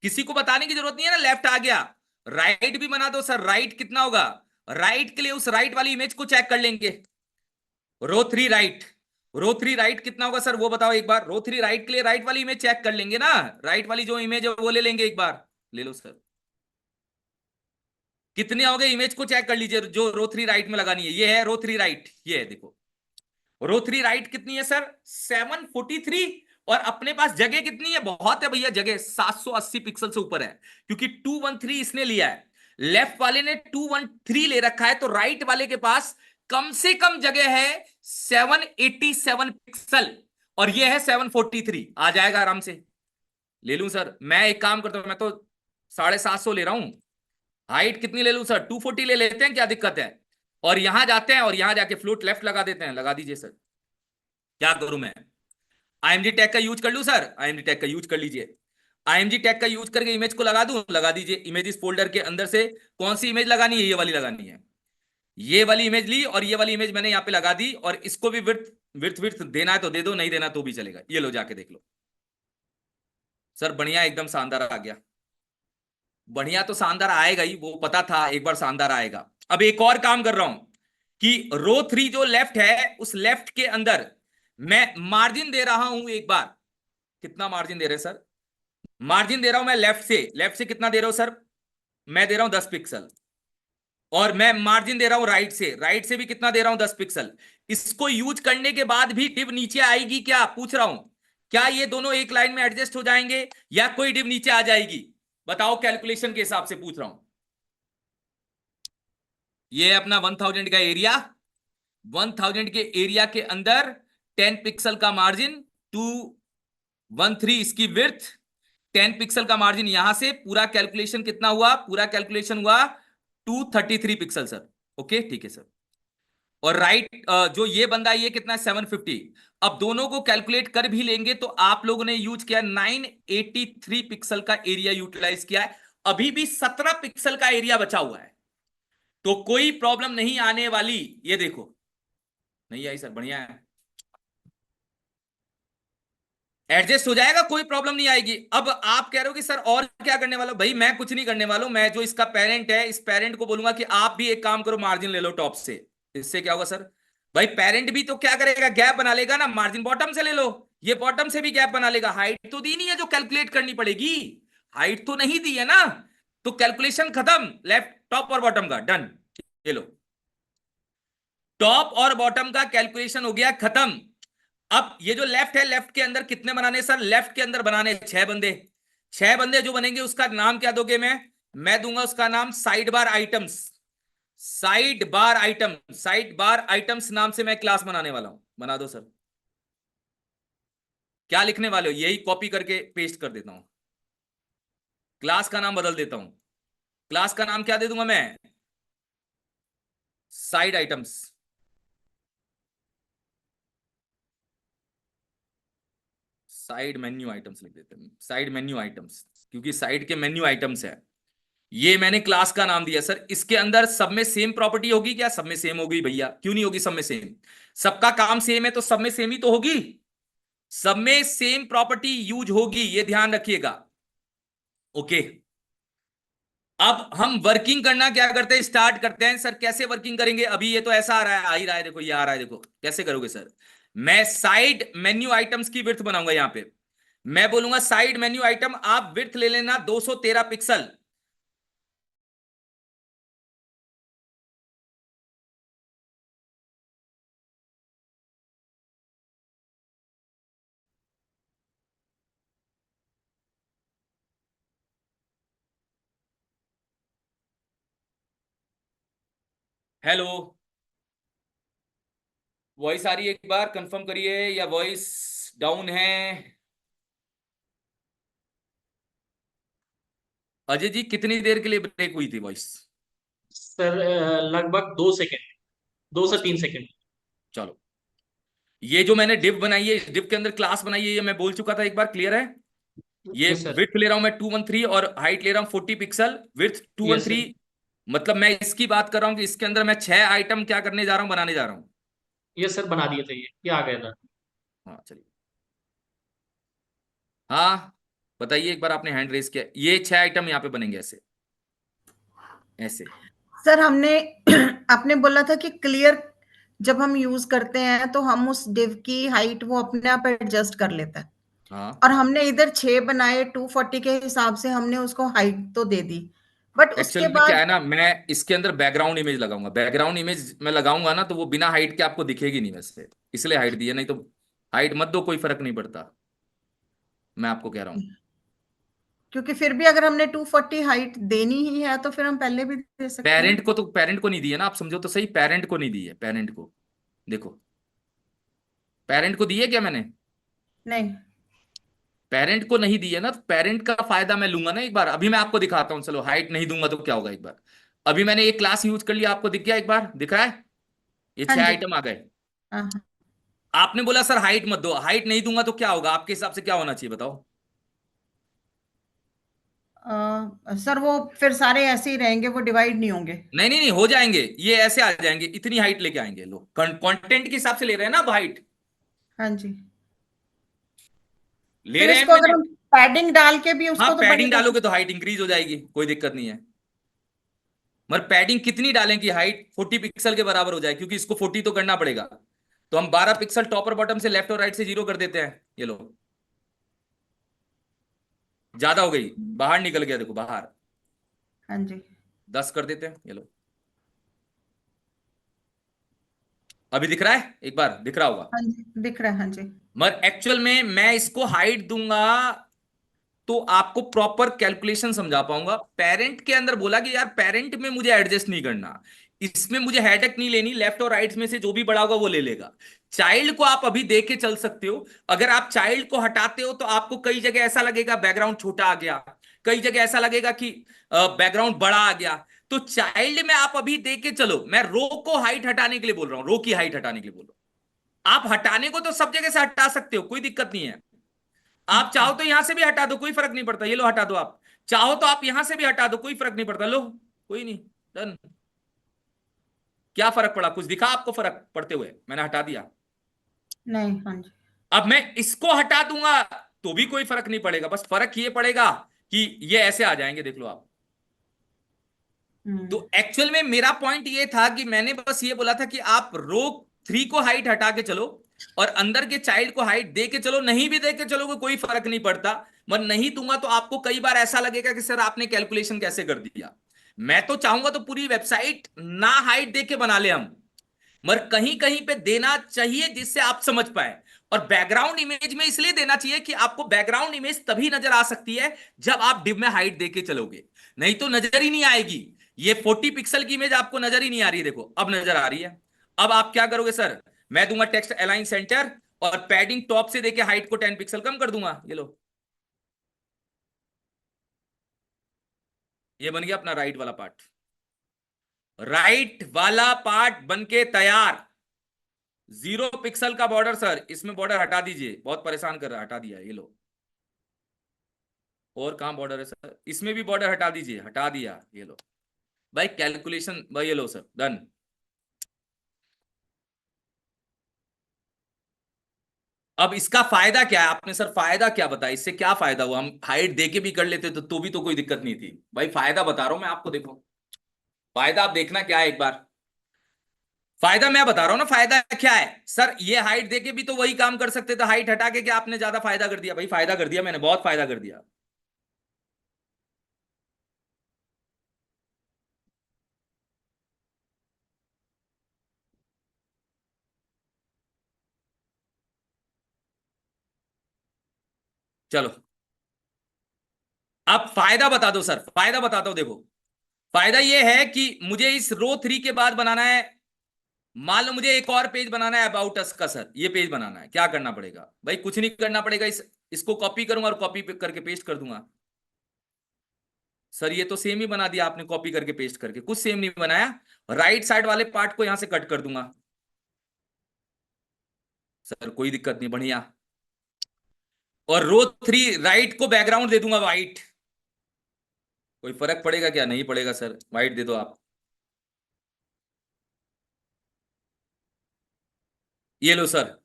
किसी को बताने की जरूरत नहीं है ना, लेफ्ट आ गया। राइट भी बना दो सर, राइट कितना होगा, राइट के लिए उस राइट वाली इमेज को चेक कर लेंगे, रो 3 राइट, रो 3 राइट कितना होगा सर वो बताओ एक बार। रो 3 राइट के लिए राइट वाली इमेज चेक कर लेंगे ना, राइट वाली जो इमेज है वो ले लेंगे एक बार, ले लो सर। कितने हो गए, इमेज को चेक कर लीजिए जो रो 3 राइट में लगानी है, ये है रो 3 राइट, ये है देखो रो 3 राइट कितनी है सर 743, और अपने पास जगह कितनी है, बहुत है भैया जगह, 780 पिक्सल से ऊपर है, क्योंकि 213 इसने लिया है, लेफ्ट वाले ने 213 ले रखा है, तो राइट वाले के पास कम से कम जगह है 787 पिक्सल, और ये है 743, आ जाएगा आराम से। ले लूं सर? मैं एक काम करता हूं, मैं तो 750 ले रहा हूं। हाइट कितनी ले लूं सर? 240 ले लेते हैं, क्या दिक्कत है? और यहां जाते हैं और यहां जाके फ्लोट लेफ्ट लगा देते हैं। लगा दीजिए सर। क्या करूं मैं? आईएमजी टैग का यूज कर लूं सर? आईएमजी टैग का यूज कर लीजिए। आईएमजी टैग का यूज करके इमेज को लगा दूं? लगा दीजिए। इमेजेस फोल्डर के अंदर से कौन सी इमेज लगानी है? ये वाली लगानी है। ये वाली इमेज ली और ये वाली इमेज मैंने यहाँ पे लगा दी, और इसको भी विड्थ विड्थ विड्थ देना है तो दे दो, नहीं देना तो भी चलेगा। ये लो, जाके देख लो सर। बढ़िया, एकदम शानदार आ गया। बढ़िया तो शानदार आएगा ही, वो पता था एक बार शानदार आएगा। अब एक और काम कर रहा हूं कि रो 3 जो लेफ्ट है, उस लेफ्ट के अंदर मैं मार्जिन दे रहा हूं एक बार। कितना मार्जिन दे रहे हैं सर? मार्जिन दे रहा हूं मैं लेफ्ट से कितना दे रहा हूं सर? मैं दे रहा हूं 10 पिक्सल। और मैं मार्जिन दे रहा हूं राइट से भी कितना दे रहा हूं? 10 पिक्सल। इसको यूज करने के बाद भी डिव नीचे आएगी क्या, पूछ रहा हूं? क्या ये दोनों एक लाइन में एडजस्ट हो जाएंगे या कोई डिव नीचे आ जाएगी? बताओ, कैलकुलेशन के हिसाब से पूछ रहा हूं। ये अपना 1000 का एरिया, 1000 के एरिया के अंदर 10 पिक्सल का मार्जिन, 213 इसकी विड्थ, 10 पिक्सल का मार्जिन यहां से। पूरा कैलकुलेशन कितना हुआ? पूरा कैलकुलेशन हुआ 233 पिक्सल सर। ओके, ठीक है सर। और राइट जो ये बंदा, ये कितना है? 750। अब दोनों को कैलकुलेट कर भी लेंगे तो आप लोगों ने यूज किया 983 पिक्सल का एरिया यूटिलाइज किया है। अभी भी 17 पिक्सल का एरिया बचा हुआ है, तो कोई प्रॉब्लम नहीं आने वाली। ये देखो, नहीं आई सर? बढ़िया है, एडजस्ट हो जाएगा, कोई प्रॉब्लम नहीं आएगी। अब आप कह रहे हो कि सर और क्या करने वाला हूं? भाई मैं कुछ नहीं करने वाला हूं। मैं जो इसका पेरेंट है, इस पेरेंट को बोलूंगा कि आप भी एक काम करो, मार्जिन ले लो टॉप से। इससे क्या होगा सर? भाई पेरेंट भी तो क्या करेगा? गैप बना लेगा ना। मार्जिन बॉटम से ले लो, ये बॉटम से भी गैप बना लेगा। हाइट तो दी नहीं है जो कैलकुलेट करनी पड़ेगी, हाइट तो नहीं दी है ना। तो कैलकुलेशन खत्म, लेफ्ट टॉप और बॉटम का डन। ये लो, टॉप और बॉटम का कैलकुलेशन हो गया खत्म। अब ये जो लेफ्ट है, लेफ्ट के अंदर कितने बनाने सर? लेफ्ट के अंदर बनाने 6 बंदे। 6 बंदे जो बनेंगे उसका नाम क्या दोगे? मैं दूंगा उसका नाम side bar items. Side bar item, side bar items नाम से मैं क्लास बनाने वाला हूं। बना दो सर। क्या लिखने वाले हो? यही कॉपी करके पेस्ट कर देता हूं। क्लास का नाम बदल देता हूं। क्लास का नाम क्या दे दूंगा मैं? Side items. Side menu items लिख देते हैं, साइड मेन्यू आइटम्स, क्योंकि साइड के मेन्यू आइटम्स है। ये मैंने क्लास का नाम दिया सर। इसके अंदर सब में सेम प्रॉपर्टी होगी क्या? सब में सेम होगी भैया, क्यों नहीं होगी? सब में सेम, सबका काम सेम है तो सब में सेम ही तो होगी। सब में सेम प्रॉपर्टी यूज होगी, ये ध्यान रखिएगा। ओके, अब हम वर्किंग करना क्या करते हैं? स्टार्ट करते हैं। सर कैसे वर्किंग करेंगे? अभी ये तो ऐसा आ रहा है, आ ही रहा है, देखो ये आ रहा है, देखो कैसे करोगे सर? मैं साइड मेन्यू आइटम्स की विड्थ बनाऊंगा। यहां पे मैं बोलूंगा साइड मेन्यू आइटम आप विड्थ ले लेना 213 पिक्सल। हेलो, वॉइस आ रही है? एक बार कंफर्म करिए, या वॉइस डाउन है? अजय जी कितनी देर के लिए ब्रेक हुई थी वॉइस? सर लगभग 2 सेकंड, 2 से 3 सेकंड। चलो, ये जो मैंने डिव बनाई है, इस डिव के अंदर क्लास बनाई है, ये मैं बोल चुका था एक बार, क्लियर है? ये यस सर। विड्थ ले रहा हूं मैं 213 और हाइट ले रहा हूं 40 पिक्सल। Width yes 213, sir. मतलब मैं इसकी बात कर रहा हूं कि इसके अंदर मैं 6 आइटम क्या करने जा रहा हूं? बनाने जा रहा हूं। यस सर, बना दिए थे, ये आ गया था। हाँ चलिए, हाँ बताइए एक बार। आपने हैंड रेस किया, ये 6 आइटम यहाँ पे बनेंगे ऐसे ऐसे। सर हमने आपने बोला था कि क्लियर जब हम यूज करते हैं तो हम उस डिव की हाइट वो अपने आप एडजस्ट कर लेता है। हाँ, और हमने इधर 6 बनाए 240 के हिसाब से हमने उसको हाइट तो दे दी, बट एक्चुअल उसके में क्या बाद है ना, मैं इसके अंदर बैकग्राउंड इमेज लगाऊंगा। बैकग्राउंड इमेज मैं लगाऊंगा ना तो वो बिना हाइट के आपको दिखेगी नहीं, वैसे इसलिए हाइट दी है, नहीं तो हाइट मत दो, कोई फर्क नहीं पड़ता, मैं आपको कह रहा हूँ। क्योंकि फिर भी अगर हमने 240 हाइट देनी ही है तो फिर हम पहले भी दे सकते हैं। पेरेंट को नहीं दी है ना, आप समझो तो सही। पेरेंट को नहीं दी है, पेरेंट को देखो, पेरेंट को दी है क्या मैंने? नहीं, पेरेंट को नहीं दी है ना, तो पेरेंट का फायदा मैं लूंगा ना एक बार। अभी मैं आपको दिखाता हूँ, चलो हाइट नहीं दूंगा तो क्या होगा एक बार। अभी मैंने ये क्लास यूज कर लिया, आपको दिख गया एक बार, दिख रहा है? ये हाँ 6 जी। आइटम आ गए। हाँ हाँ। आपने बोला सर हाइट मत दो, हाइट नहीं दूंगा तो क्या होगा आपके हिसाब से, क्या होना चाहिए बताओ? सर वो फिर सारे ऐसे ही रहेंगे, वो डिवाइड नहीं होंगे। नहीं नहीं नहीं, हो जाएंगे, ये ऐसे आ जाएंगे, इतनी हाइट लेके आएंगे लोग, कंटेंट के हिसाब से ले रहे हैं ना अब हाइट, हाँ जी। ले फिर रहे हैं इसको अगर मैंने। हम पैडिंग डाल के भी हाँ उसको तो पैडिंग बढ़ेगा। डालोगे तो हाइट इंक्रीज हो जाएगी, कोई दिक्कत नहीं है। मगर पैडिंग कितनी डालें कि हाइट 40 पिक्सल के बराबर हो जाए, क्योंकि इसको 40 तो करना पड़ेगा। तो हम 12 पिक्सल टॉप और बॉटम से लेफ्ट और राइट से 0 कर देते हैं, ये लो। ज्यादा हो गई, बाहर निकल गया, देखो बाहर। हाँ जी। 10 कर देते हैं, ये लो। अभी दिख रहा है? एक बार दिख रहा होगा। हाँ जी दिख रहा है। हाँ जी। मगर एक्चुअल में मैं इसको हाइट दूंगा तो आपको प्रॉपर कैलकुलेशन समझा पाऊंगा। पेरेंट के अंदर बोला कि यार पेरेंट में मुझे एडजस्ट नहीं करना, इसमें मुझे हेडेक नहीं लेनी, लेफ्ट और राइट में से जो भी बड़ा होगा वो ले लेगा। चाइल्ड को आप अभी देख के चल सकते हो, अगर आप चाइल्ड को हटाते हो तो आपको कई जगह ऐसा लगेगा बैकग्राउंड छोटा आ गया, कई जगह ऐसा लगेगा कि बैकग्राउंड बड़ा आ गया। तो चाइल्ड में आप अभी देख के चलो, मैं रो को हाइट हटाने के लिए बोल रहा हूं, रो की हाइट हटाने के लिए बोल रहा हूं। आप हटाने को तो सब जगह से हटा सकते हो, कोई दिक्कत नहीं है। आप चाहो तो यहां से भी हटा दो, कोई फर्क नहीं पड़ता, ये लो हटा दो। आप चाहो तो आप यहां से भी हटा दो, कोई फर्क नहीं पड़ता, लो कोई नहीं, डन। क्या फर्क पड़ा? कुछ दिखा आपको फर्क पड़ते हुए? मैंने हटा दिया। नहीं। हाँ जी। अब मैं इसको हटा दूंगा तो भी कोई फर्क नहीं पड़ेगा, बस फर्क ये पड़ेगा कि ये ऐसे आ जाएंगे, देख लो आप। तो एक्चुअल में मेरा पॉइंट ये था कि मैंने बस ये बोला था कि आप रो 3 को हाइट हटा के चलो और अंदर के चाइल्ड को हाइट दे के चलो, नहीं भी दे के चलोगे कोई फर्क नहीं पड़ता। मैं नहीं दूंगा तो आपको कई बार ऐसा लगेगा कि सर आपने कैलकुलेशन कैसे कर दिया। मैं तो चाहूंगा तो पूरी वेबसाइट ना हाइट दे के बना ले हम, मगर कहीं कहीं पे देना चाहिए जिससे आप समझ पाए। और बैकग्राउंड इमेज में इसलिए देना चाहिए कि आपको बैकग्राउंड इमेज तभी नजर आ सकती है जब आप डिव में हाइट देके चलोगे, नहीं तो नजर ही नहीं आएगी। ये 40 पिक्सल की इमेज आपको नजर ही नहीं आ रही है, देखो अब नजर आ रही है। अब आप क्या करोगे सर, मैं दूंगा टेक्स्ट अलाइन सेंटर और पैडिंग टॉप से देके हाइट को 10 पिक्सल कम कर दूंगा, ये लो। ये बन गया अपना राइट वाला पार्ट। राइट वाला पार्ट बन के तैयार। 0 पिक्सल का बॉर्डर सर, इसमें बॉर्डर हटा दीजिए, बहुत परेशान कर रहा है, हटा दिया, ये लो। और कहां बॉर्डर है सर? इसमें भी बॉर्डर हटा दीजिए, हटा दिया, ये लो भाई। कैलकुलेशन भाई, ये लो सर, डन। अब इसका फायदा क्या है? आपने सर फायदा क्या बताया, इससे क्या फायदा हुआ? हम हाइट देके भी कर लेते तो भी तो कोई दिक्कत नहीं थी भाई। फायदा बता रहा हूं मैं आपको, देखो फायदा आप देखना क्या है एक बार। फायदा मैं बता रहा हूं ना, फायदा क्या है सर? ये हाइट देके भी तो वही काम कर सकते थे, हाइट हटा के क्या आपने ज्यादा फायदा कर दिया? भाई फायदा कर दिया मैंने, बहुत फायदा कर दिया। चलो अब फायदा बता दो सर, फायदा बताता हूं, देखो फायदा ये है कि मुझे इस रो 3 के बाद बनाना है, मान लो मुझे एक और पेज बनाना है अबाउट अस का सर, ये पेज बनाना है, क्या करना पड़ेगा भाई? कुछ नहीं करना पड़ेगा, इसको कॉपी करूंगा और कॉपी करके पेस्ट कर दूंगा। सर ये तो सेम ही बना दिया आपने, कॉपी करके पेस्ट करके, कुछ सेम नहीं बनाया। राइट साइड वाले पार्ट को यहां से कट कर दूंगा सर, कोई दिक्कत नहीं, बढ़िया। और रो 3 राइट को बैकग्राउंड दे दूंगा व्हाइट। कोई फर्क पड़ेगा क्या? नहीं पड़ेगा सर, व्हाइट दे दो आप। ये लो सर,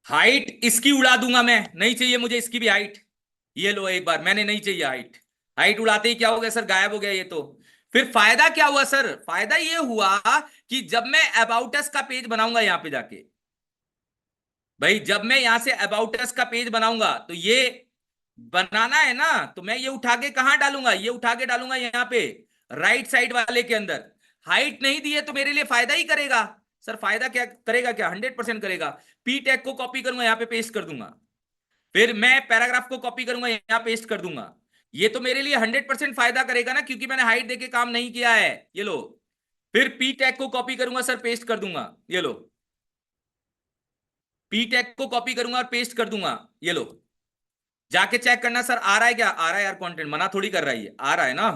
हाइट इसकी उड़ा दूंगा मैं, नहीं चाहिए मुझे इसकी भी हाइट। ये लो एक बार, मैंने नहीं चाहिए हाइट। हाइट उड़ाते ही क्या हो गया सर? गायब हो गया ये तो। फिर फायदा क्या हुआ सर? फायदा ये हुआ कि जब मैं अबाउट अस का पेज बनाऊंगा यहां पे जाके, भाई जब मैं यहां से अबाउट अस का पेज बनाऊंगा तो ये बनाना है ना, तो मैं ये उठा के कहां डालूंगा? ये उठा के डालूंगा यहां पे राइट साइड वाले के अंदर। हाइट नहीं दी है तो मेरे लिए फायदा ही करेगा सर। फायदा क्या करेगा? क्या 100% करेगा। पी टैग को कॉपी करूंगा, यहां पे पेस्ट कर दूंगा। फिर मैं पैराग्राफ को कॉपी करूंगा, यहां पेस्ट कर दूंगा। ये तो मेरे लिए 100% फायदा करेगा ना, क्योंकि मैंने हाइट देके काम नहीं किया है, ये लो। फिर पी टैग को कॉपी करूंगा सर, पेस्ट कर दूंगा, ये लो। पी टैग को कॉपी करूंगा और पेस्ट कर दूंगा, ये लो, जाके चेक करना सर आ रहा है क्या, आ रहा है यार, कंटेंट मना थोड़ी कर रहा है, ये आ रहा है ना।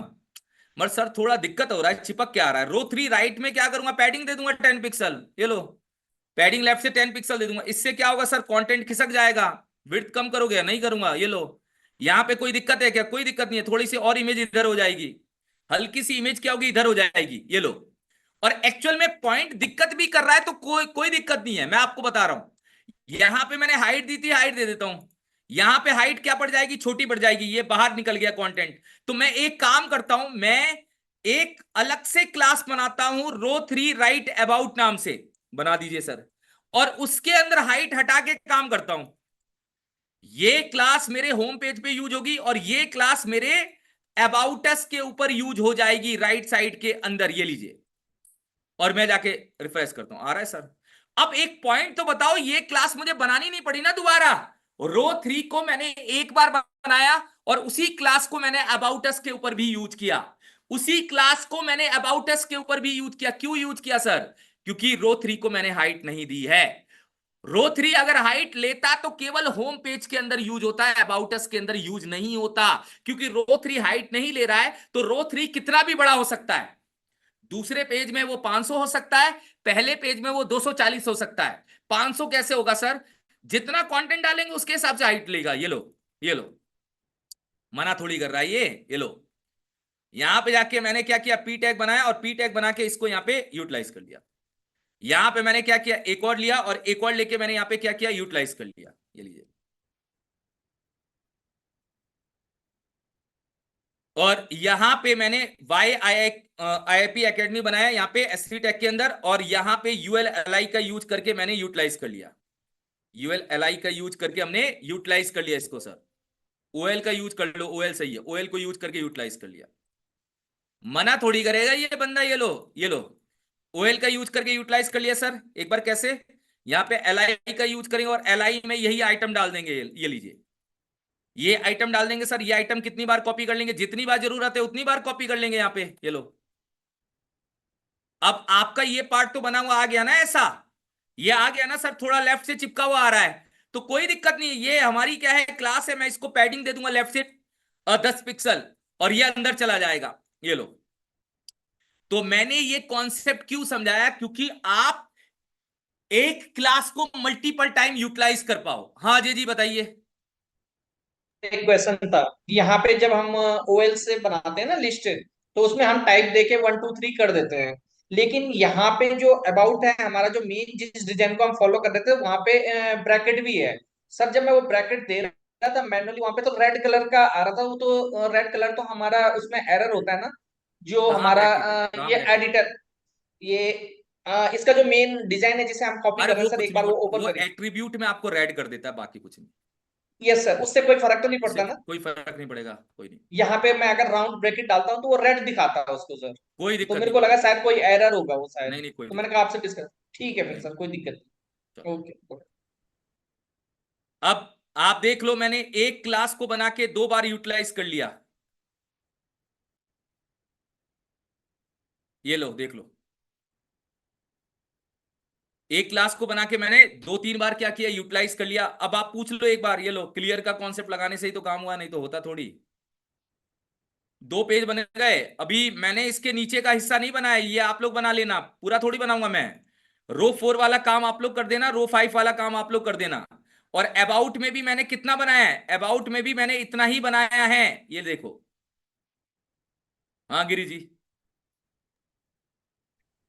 मगर सर थोड़ा दिक्कत हो रहा है, चिपक क्या आ रहा है। रो 3 राइट में क्या करूंगा, पैडिंग दे दूंगा 10 पिक्सल, ये लो, पैडिंग लेफ्ट से 10 पिक्सल दे दूंगा। इससे क्या होगा सर, कंटेंट खिसक जाएगा। विड्थ कम करोगे, नहीं करूंगा, ये लो। यहाँ पे कोई दिक्कत है क्या, कोई दिक्कत नहीं है, थोड़ी सी और इमेज इधर हो जाएगी, हल्की सी इमेज क्या होगी, इधर हो जाएगी, ये लो। और एक्चुअल में पॉइंट दिक्कत भी कर रहा है तो कोई दिक्कत नहीं है, मैं आपको बता रहा हूं। यहां पे मैंने हाइट दी थी, हाइट दे देता हूं, यहां पे हाइट क्या पड़ जाएगी, छोटी पड़ जाएगी, ये बाहर निकल गया कंटेंट। तो मैं एक काम करता हूं, मैं एक अलग से क्लास बनाता हूं, रो 3 राइट अबाउट नाम से, बना दीजिए सर, और उसके अंदर हाइट हटा के काम करता हूं। ये क्लास मेरे होम पेज पे यूज होगी और ये क्लास मेरे अबाउट अस के ऊपर यूज हो जाएगी, राइट साइड के अंदर, ये लीजिए। और मैं जाके रिफ्रेश करता हूं, आ रहा है सर। अब एक पॉइंट तो बताओ, ये क्लास मुझे बनानी नहीं पड़ी ना दोबारा। रो 3 को मैंने एक बार बनाया और उसी क्लास को मैंने अबाउट अस के ऊपर भी यूज किया, उसी क्लास को मैंने अबाउट अस के ऊपर भी यूज किया। क्यों यूज किया सर, क्योंकि रो 3 को मैंने हाइट नहीं दी है। रो 3 अगर हाइट लेता तो केवल होम पेज के अंदर यूज होता है, अबाउट अस के अंदर यूज नहीं होता। क्योंकि रो 3 हाइट नहीं ले रहा है तो रो 3 कितना भी बड़ा हो सकता है, दूसरे पेज में वो 500 हो सकता है, पहले पेज में वो 240 हो सकता है। 500 कैसे होगा सर, जितना कंटेंट डालेंगे उसके हिसाब से हाइट लेगा, ये लो, ये लो, मना थोड़ी कर रहा है ये लो। यहां पे जाके मैंने क्या किया, पी टैग बनाया और पी टैग बना के इसको यहां पे यूटिलाइज कर लिया। यहां पे मैंने क्या किया, एक और लिया और एक और लेके मैंने यहां पे क्या किया, यूटिलाइज कर लिया, ये लीजिए। और यहां पे मैंने YIIP एकेडमी बनाया, यहां पे एससी टेक के अंदर, और यहां पे ULLI का यूज करके मैंने यूटिलाइज कर लिया। ULLI का यूज करके हमने यूटिलाइज कर लिया इसको सर। OL का यूज कर लो, OL सही है, OL को यूज करके यूटिलाइज कर लिया। मना थोड़ी करेगा ये बंदा, ये लो, ये लो, OL का यूज करके यूटिलाइज कर लिया सर। एक बार कैसे, यहाँ पे LI का यूज करेंगे और LI में यही आइटम डाल देंगे, ये लीजिए, ये आइटम डाल देंगे सर। ये आइटम कितनी बार कॉपी कर लेंगे, जितनी बार जरूरत है उतनी बार कॉपी कर लेंगे यहाँ पे, ये लो। अब आपका ये पार्ट तो बना हुआ आ गया ना, ऐसा ये आ गया ना सर, थोड़ा लेफ्ट से चिपका हुआ आ रहा है तो कोई दिक्कत नहीं, ये हमारी क्या है, क्लास है। मैं इसको पैडिंग दे दूंगा लेफ्ट से 10 पिक्सल और ये अंदर चला जाएगा, ये लो। तो मैंने ये कॉन्सेप्ट क्यों समझाया, क्योंकि आप एक क्लास को मल्टीपल टाइम यूटिलाइज कर पाओ। हाँ जी बताइए। एक क्वेश्चन था, यहाँ पे जब हम OL से बनाते हैं ना लिस्ट, तो उसमें हम टाइप देके 1 2 3 कर देते हैं, लेकिन यहाँ पे जो अबाउट है हमारा, जो मेन जिस डिजाइन को हम फॉलो कर रहे थे वहां पे ब्रैकेट भी है। सर जब मैं वो ब्रैकेट दे रहा था मैनुअली, वहां पे तो रेड कलर का आ रहा था, वो तो रेड कलर तो हमारा उसमें एरर होता है ना, जो कहाँ हमारा ब्रैकेट है, कहाँ ये ब्रैकेट? एडिटर, ये इसका जो मेन डिजाइन है जिसे हम कॉपी अरे कर रहे वो हैं सर, कुछ एक नहीं, बार वो ओपन वो करिए। एट्रीब्यूट में आपको रेड कर देता है, बाकी कुछ नहीं। यस सर, उससे कोई फर्क तो नहीं उससे पड़ता ना। कोई फर्क नहीं पड़ेगा, कोई नहीं, यहाँ पे मैं अगर राउंड ब्रैकेट डालता हूँ तो वो रेड दिखाता है उसको सर। कोई तो दिक्कत मेरे नहीं को लगा पड़ेगी। शायद कोई एरर होगा वो शायद, नहीं नहीं, कोई तो मैंने दिक्कत कहा आपसे डिस्कस। ठीक है फिर नहीं। सर, कोई दिक्कत चलो, नहीं। ओके। अब आप देख लो, मैंने एक क्लास को बना के 2 बार यूटिलाइज कर लिया, ये लो देख लो। एक क्लास को बना के मैंने 2-3 बार क्या किया, यूटिलाइज कर लिया। अब आप पूछ लो एक बार, ये लो, क्लियर का कॉन्सेप्ट लगाने से ही तो काम हुआ, नहीं तो होता थोड़ी। 2 पेज बन गए। अभी मैंने इसके नीचे का हिस्सा नहीं बनाया, ये आप लोग बना लेना, पूरा थोड़ी बनाऊंगा मैं। रो 4 वाला काम आप लोग कर देना, रो 5 वाला काम आप लोग कर देना। और अबाउट में भी मैंने कितना बनाया है, अबाउट में भी मैंने इतना ही बनाया है, ये देखो। हाँ गिरी जी।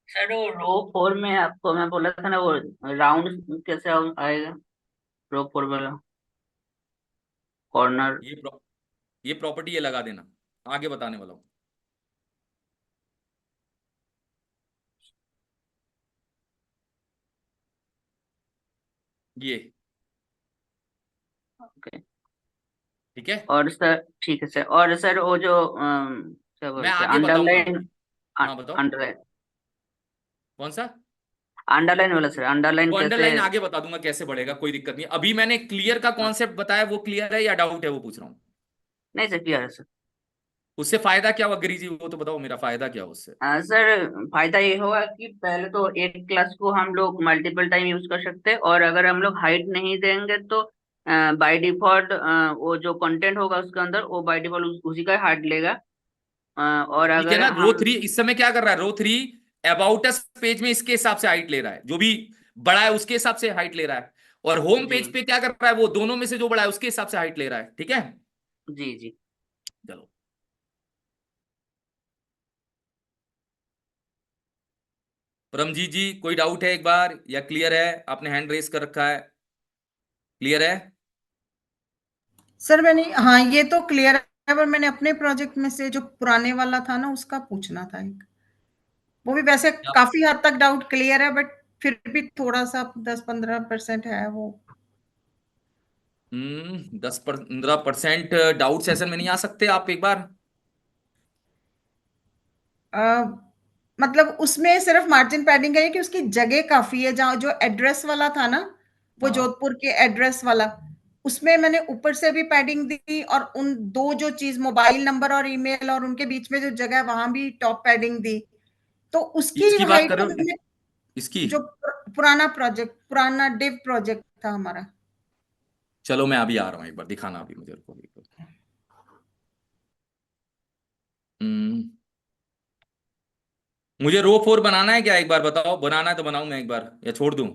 सर वो रो 4 में आपको मैं बोला था ना, वो राउंड कैसे आएगा, रो 4 वाला कॉर्नर। ये प्रॉपर्टी ये लगा देना, आगे बताने वाला हूं। ये ओके, ठीक है। और सर ठीक है सर, और सर वो जो क्या मैं बोलते हैं, आगे बताऊंगा। अंडरलाइन, हाँ बताओ, अंडरलाइन, कौन सा? अंडरलाइन वाला सर, अंडरलाइन वो कैसे? अंडरलाइन आगे बता दूंगा कैसे बढ़ेगा, कोई दिक्कत नहीं। अभी मैंने क्लियर का कॉन्सेप्ट बताया, वो क्लियर है या डाउट है वो पूछ रहा हूँ। नहीं सर, क्लियर है सर। उससे फायदा क्या हुआ गिरी जी, वो तो बताओ, मेरा फायदा क्या हुआ उससे? सर फायदा ये होगा कि पहले तो एक क्लास को हम लोग मल्टीपल टाइम यूज कर सकते हैं, और अगर हम लोग हाइट नहीं देंगे तो बाय डिफॉल्ट वो जो कंटेंट होगा उसके अंदर वो बाय डिफॉल्ट उसी का हाइट लेगा। और ठीक है अगर ना, रो हम 3 इस समय क्या कर रहा है, रो 3 अबाउट अस पेज में इसके हिसाब से हाइट ले रहा है, जो भी बड़ा है उसके हिसाब से हाइट ले रहा है, और होम जी पेज पे क्या कर रहा है, वो दोनों में से जो बड़ा है उसके हिसाब से हाइट ले रहा है। ठीक है, जी जी चलो। परमजीत जी कोई डाउट है एक बार, या क्लियर है? आपने हैंड रेस कर रखा है, क्लियर है? सर मैंने, हाँ ये तो क्लियर है, पर मैंने अपने प्रोजेक्ट में से जो पुराने वाला था ना उसका पूछना था एक। वो भी वैसे काफी हद तक डाउट क्लियर है, बट फिर भी थोड़ा सा 10-15% है वो। 10-15% डाउट सेशन में नहीं आ सकते आप एक बार? मतलब उसमें सिर्फ मार्जिन पैडिंग है कि उसकी जगह काफी है, जहाँ जो एड्रेस वाला था ना, वो हाँ। जोधपुर के एड्रेस वाला, उसमें मैंने ऊपर से भी पैडिंग दी, और उन दो जो चीज मोबाइल नंबर और ईमेल और उनके बीच में जो जगह है वहां भी टॉप पैडिंग दी। तो उसकी इसकी बात हाइट कर तो रहे हो? मैंने, इसकी? जो पुराना प्रोजेक्ट, पुराना डिव प्रोजेक्ट था हमारा। चलो मैं अभी आ रहा हूँ, एक बार दिखाना अभी मुझे को। मुझे रो 4 बनाना है क्या, एक बार बताओ, बनाना है तो बनाऊं मैं एक बार, या छोड़ दूं?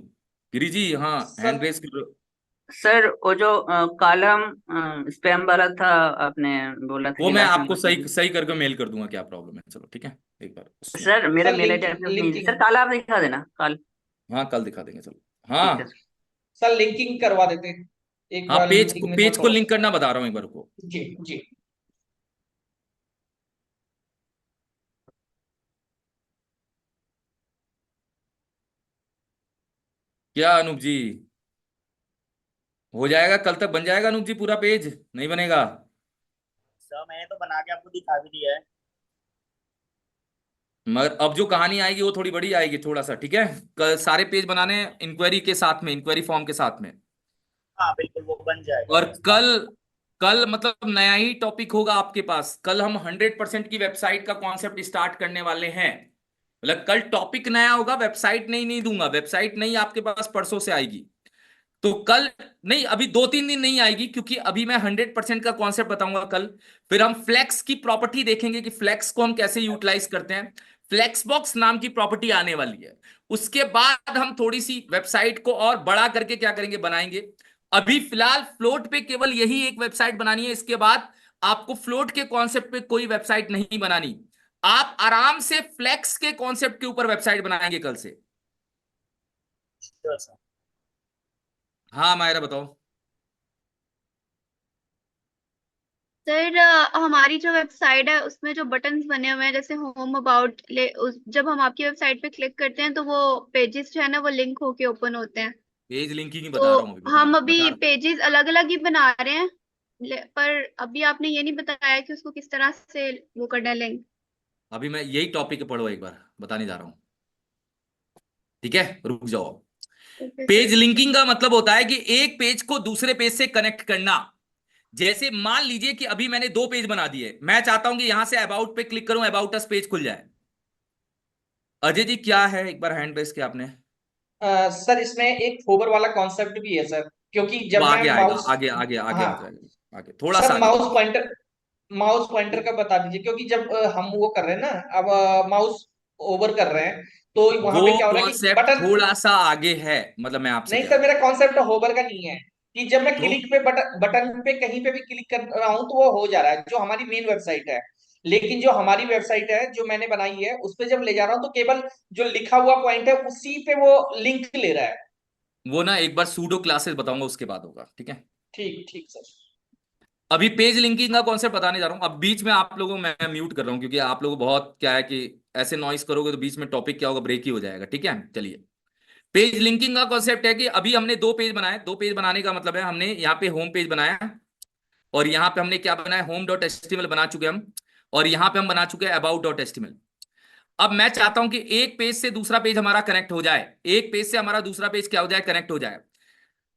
गिरी जी हाँ, हैंड रेस कर। सर वो जो कॉलम स्पैम वाला था, आपने बोला था वो कि मैं लास्ट में आपको बता सही दीजिए। सही करके मेल कर दूंगा, क्या प्रॉब्लम है? चलो ठीक है, एक बार उसमें। सर मेरा सर मेल आईडी आपके पास नहीं है। सर लिंकिंग कल आप दिखा देना कल। हाँ कल दिखा देंगे, चलो। ठीक है हाँ सर लिंकिंग करवा देते हैं। एक हाँ, बार लिंकिंग में पेज थोड़ा को सा। लिंक करना बता रहा हूँ एक बार को। जी जी। क्या अनूप जी, हो जाएगा कल तक, बन जाएगा अनूप जी पूरा पेज? नहीं बनेगा? सर मैंने तो बना के आपको दिखा भी दिया है। मगर अब जो कहानी आएगी वो थोड़ी बड़ी आएगी थोड़ा सा, ठीक है? कल सारे पेज बनाने इंक्वायरी के साथ में, इंक्वायरी फॉर्म के साथ में। हाँ बिल्कुल वो बन जाएगा और सर। कल, कल मतलब नया ही टॉपिक होगा आपके पास। कल हम 100% की वेबसाइट का कॉन्सेप्ट स्टार्ट करने वाले हैं। मतलब कल टॉपिक नया होगा, वेबसाइट नहीं दूंगा, वेबसाइट नहीं आपके पास परसों से आएगी। तो कल नहीं, अभी 2-3 दिन नहीं आएगी, क्योंकि अभी मैं 100% का कॉन्सेप्ट बताऊंगा कल। फिर हम फ्लेक्स की प्रॉपर्टी देखेंगे कि फ्लेक्स को हम कैसे यूटिलाइज करते हैं। फ्लेक्स बॉक्स नाम की प्रॉपर्टी आने वाली है। उसके बाद हम थोड़ी सी वेबसाइट को और बड़ा करके क्या करेंगे, बनाएंगे। अभी फिलहाल फ्लोट पे केवल यही एक वेबसाइट बनानी है, इसके बाद आपको फ्लोट के कॉन्सेप्ट पे कोई वेबसाइट नहीं बनानी। आप आराम से फ्लेक्स के कॉन्सेप्ट के ऊपर वेबसाइट बनाएंगे कल से। Sure sir. हाँ मायरा बताओ। सर हमारी जो वेबसाइट है उसमें जो बटन्स बने हुए हैं, जैसे होम, अबाउट, जब हम आपकी वेबसाइट पे क्लिक करते हैं तो वो पेजेस जो है ना वो लिंक होके ओपन होते हैं। पेज लिंकिंग ही बता तो रहा हूँ, अभी हम बता अभी रहा हूँ। पेजेस अलग अलग ही बना रहे हैं, पर अभी आपने ये नहीं बताया कि उसको किस तरह से वो करना है लिंक। अभी मैं यही टॉपिक पढ़ो एक बार, बताने जा रहा हूं, ठीक है? रुक जाओ। Okay page sir. लिंकिंग का मतलब होता है कि एक पेज को दूसरे पेज से कनेक्ट करना। जैसे मान लीजिए कि अभी मैंने 2 पेज बना दिए, मैं चाहता हूं कि यहां से अबाउट पे क्लिक करूं, अबाउट अस पेज खुल जाए। अजय जी क्या है, एक बार हैंड रेस किया आपने? सर इसमें एक होवर वाला कॉन्सेप्ट भी है सर, क्योंकि वो जब मैं आगे आएगा, माउस, आगे आगे आगे आ हाँ जाएगा, आगे थोड़ा सा सर आगे बढ़ो। माउस पॉइंटर का बता दीजिए, क्योंकि जब हम वो कर रहे हैं ना, अब माउस ओवर कर रहे हैं तो वहां वो पे क्या हो रहा है कि कॉन्सेप्ट बटन, थोड़ा सा आगे है, मतलब मैं आपसे नहीं कह सर रहा हूं। मेरा कॉन्सेप्ट होवर का नहीं है, कि जब मैं तो क्लिक पे बटन पे कहीं पे भी क्लिक कर रहा हूं तो वो हो जा रहा है, जो हमारी मेन वेबसाइट है। लेकिन जो हमारी वेबसाइट है जो मैंने बनाई है उस पे जब ले जा रहा हूं तो केवल जो लिखा हुआ पॉइंट है उसी पे वो लिंक ले रहा है। वो ना एक बार सूडो क्लासेस बताऊंगा, उसके बाद होगा, ठीक है? ठीक ठीक सर। अभी पेज लिंकिंग का कॉन्सेप्ट बताने जा रहा हूं। अब बीच में आप लोगों को मैं म्यूट कर रहा हूं, क्योंकि आप लोगों को बहुत क्या है कि ऐसे नॉइस करोगे तो बीच में टॉपिक क्या होगा, ब्रेक ही हो जाएगा, ठीक है? चलिए, पेज लिंकिंग का कॉन्सेप्ट है कि अभी हमने 2 पेज बनाए। 2 पेज बनाने का मतलब है हमने यहाँ पे होम पेज बनाया, और यहाँ पे हमने क्या बनाया, home.html बना चुके हम, और यहाँ पे हम बना चुके हैं about.html। अब मैं चाहता हूं कि एक पेज से दूसरा पेज हमारा कनेक्ट हो जाए, एक पेज से हमारा दूसरा पेज क्या हो जाए, कनेक्ट हो जाए।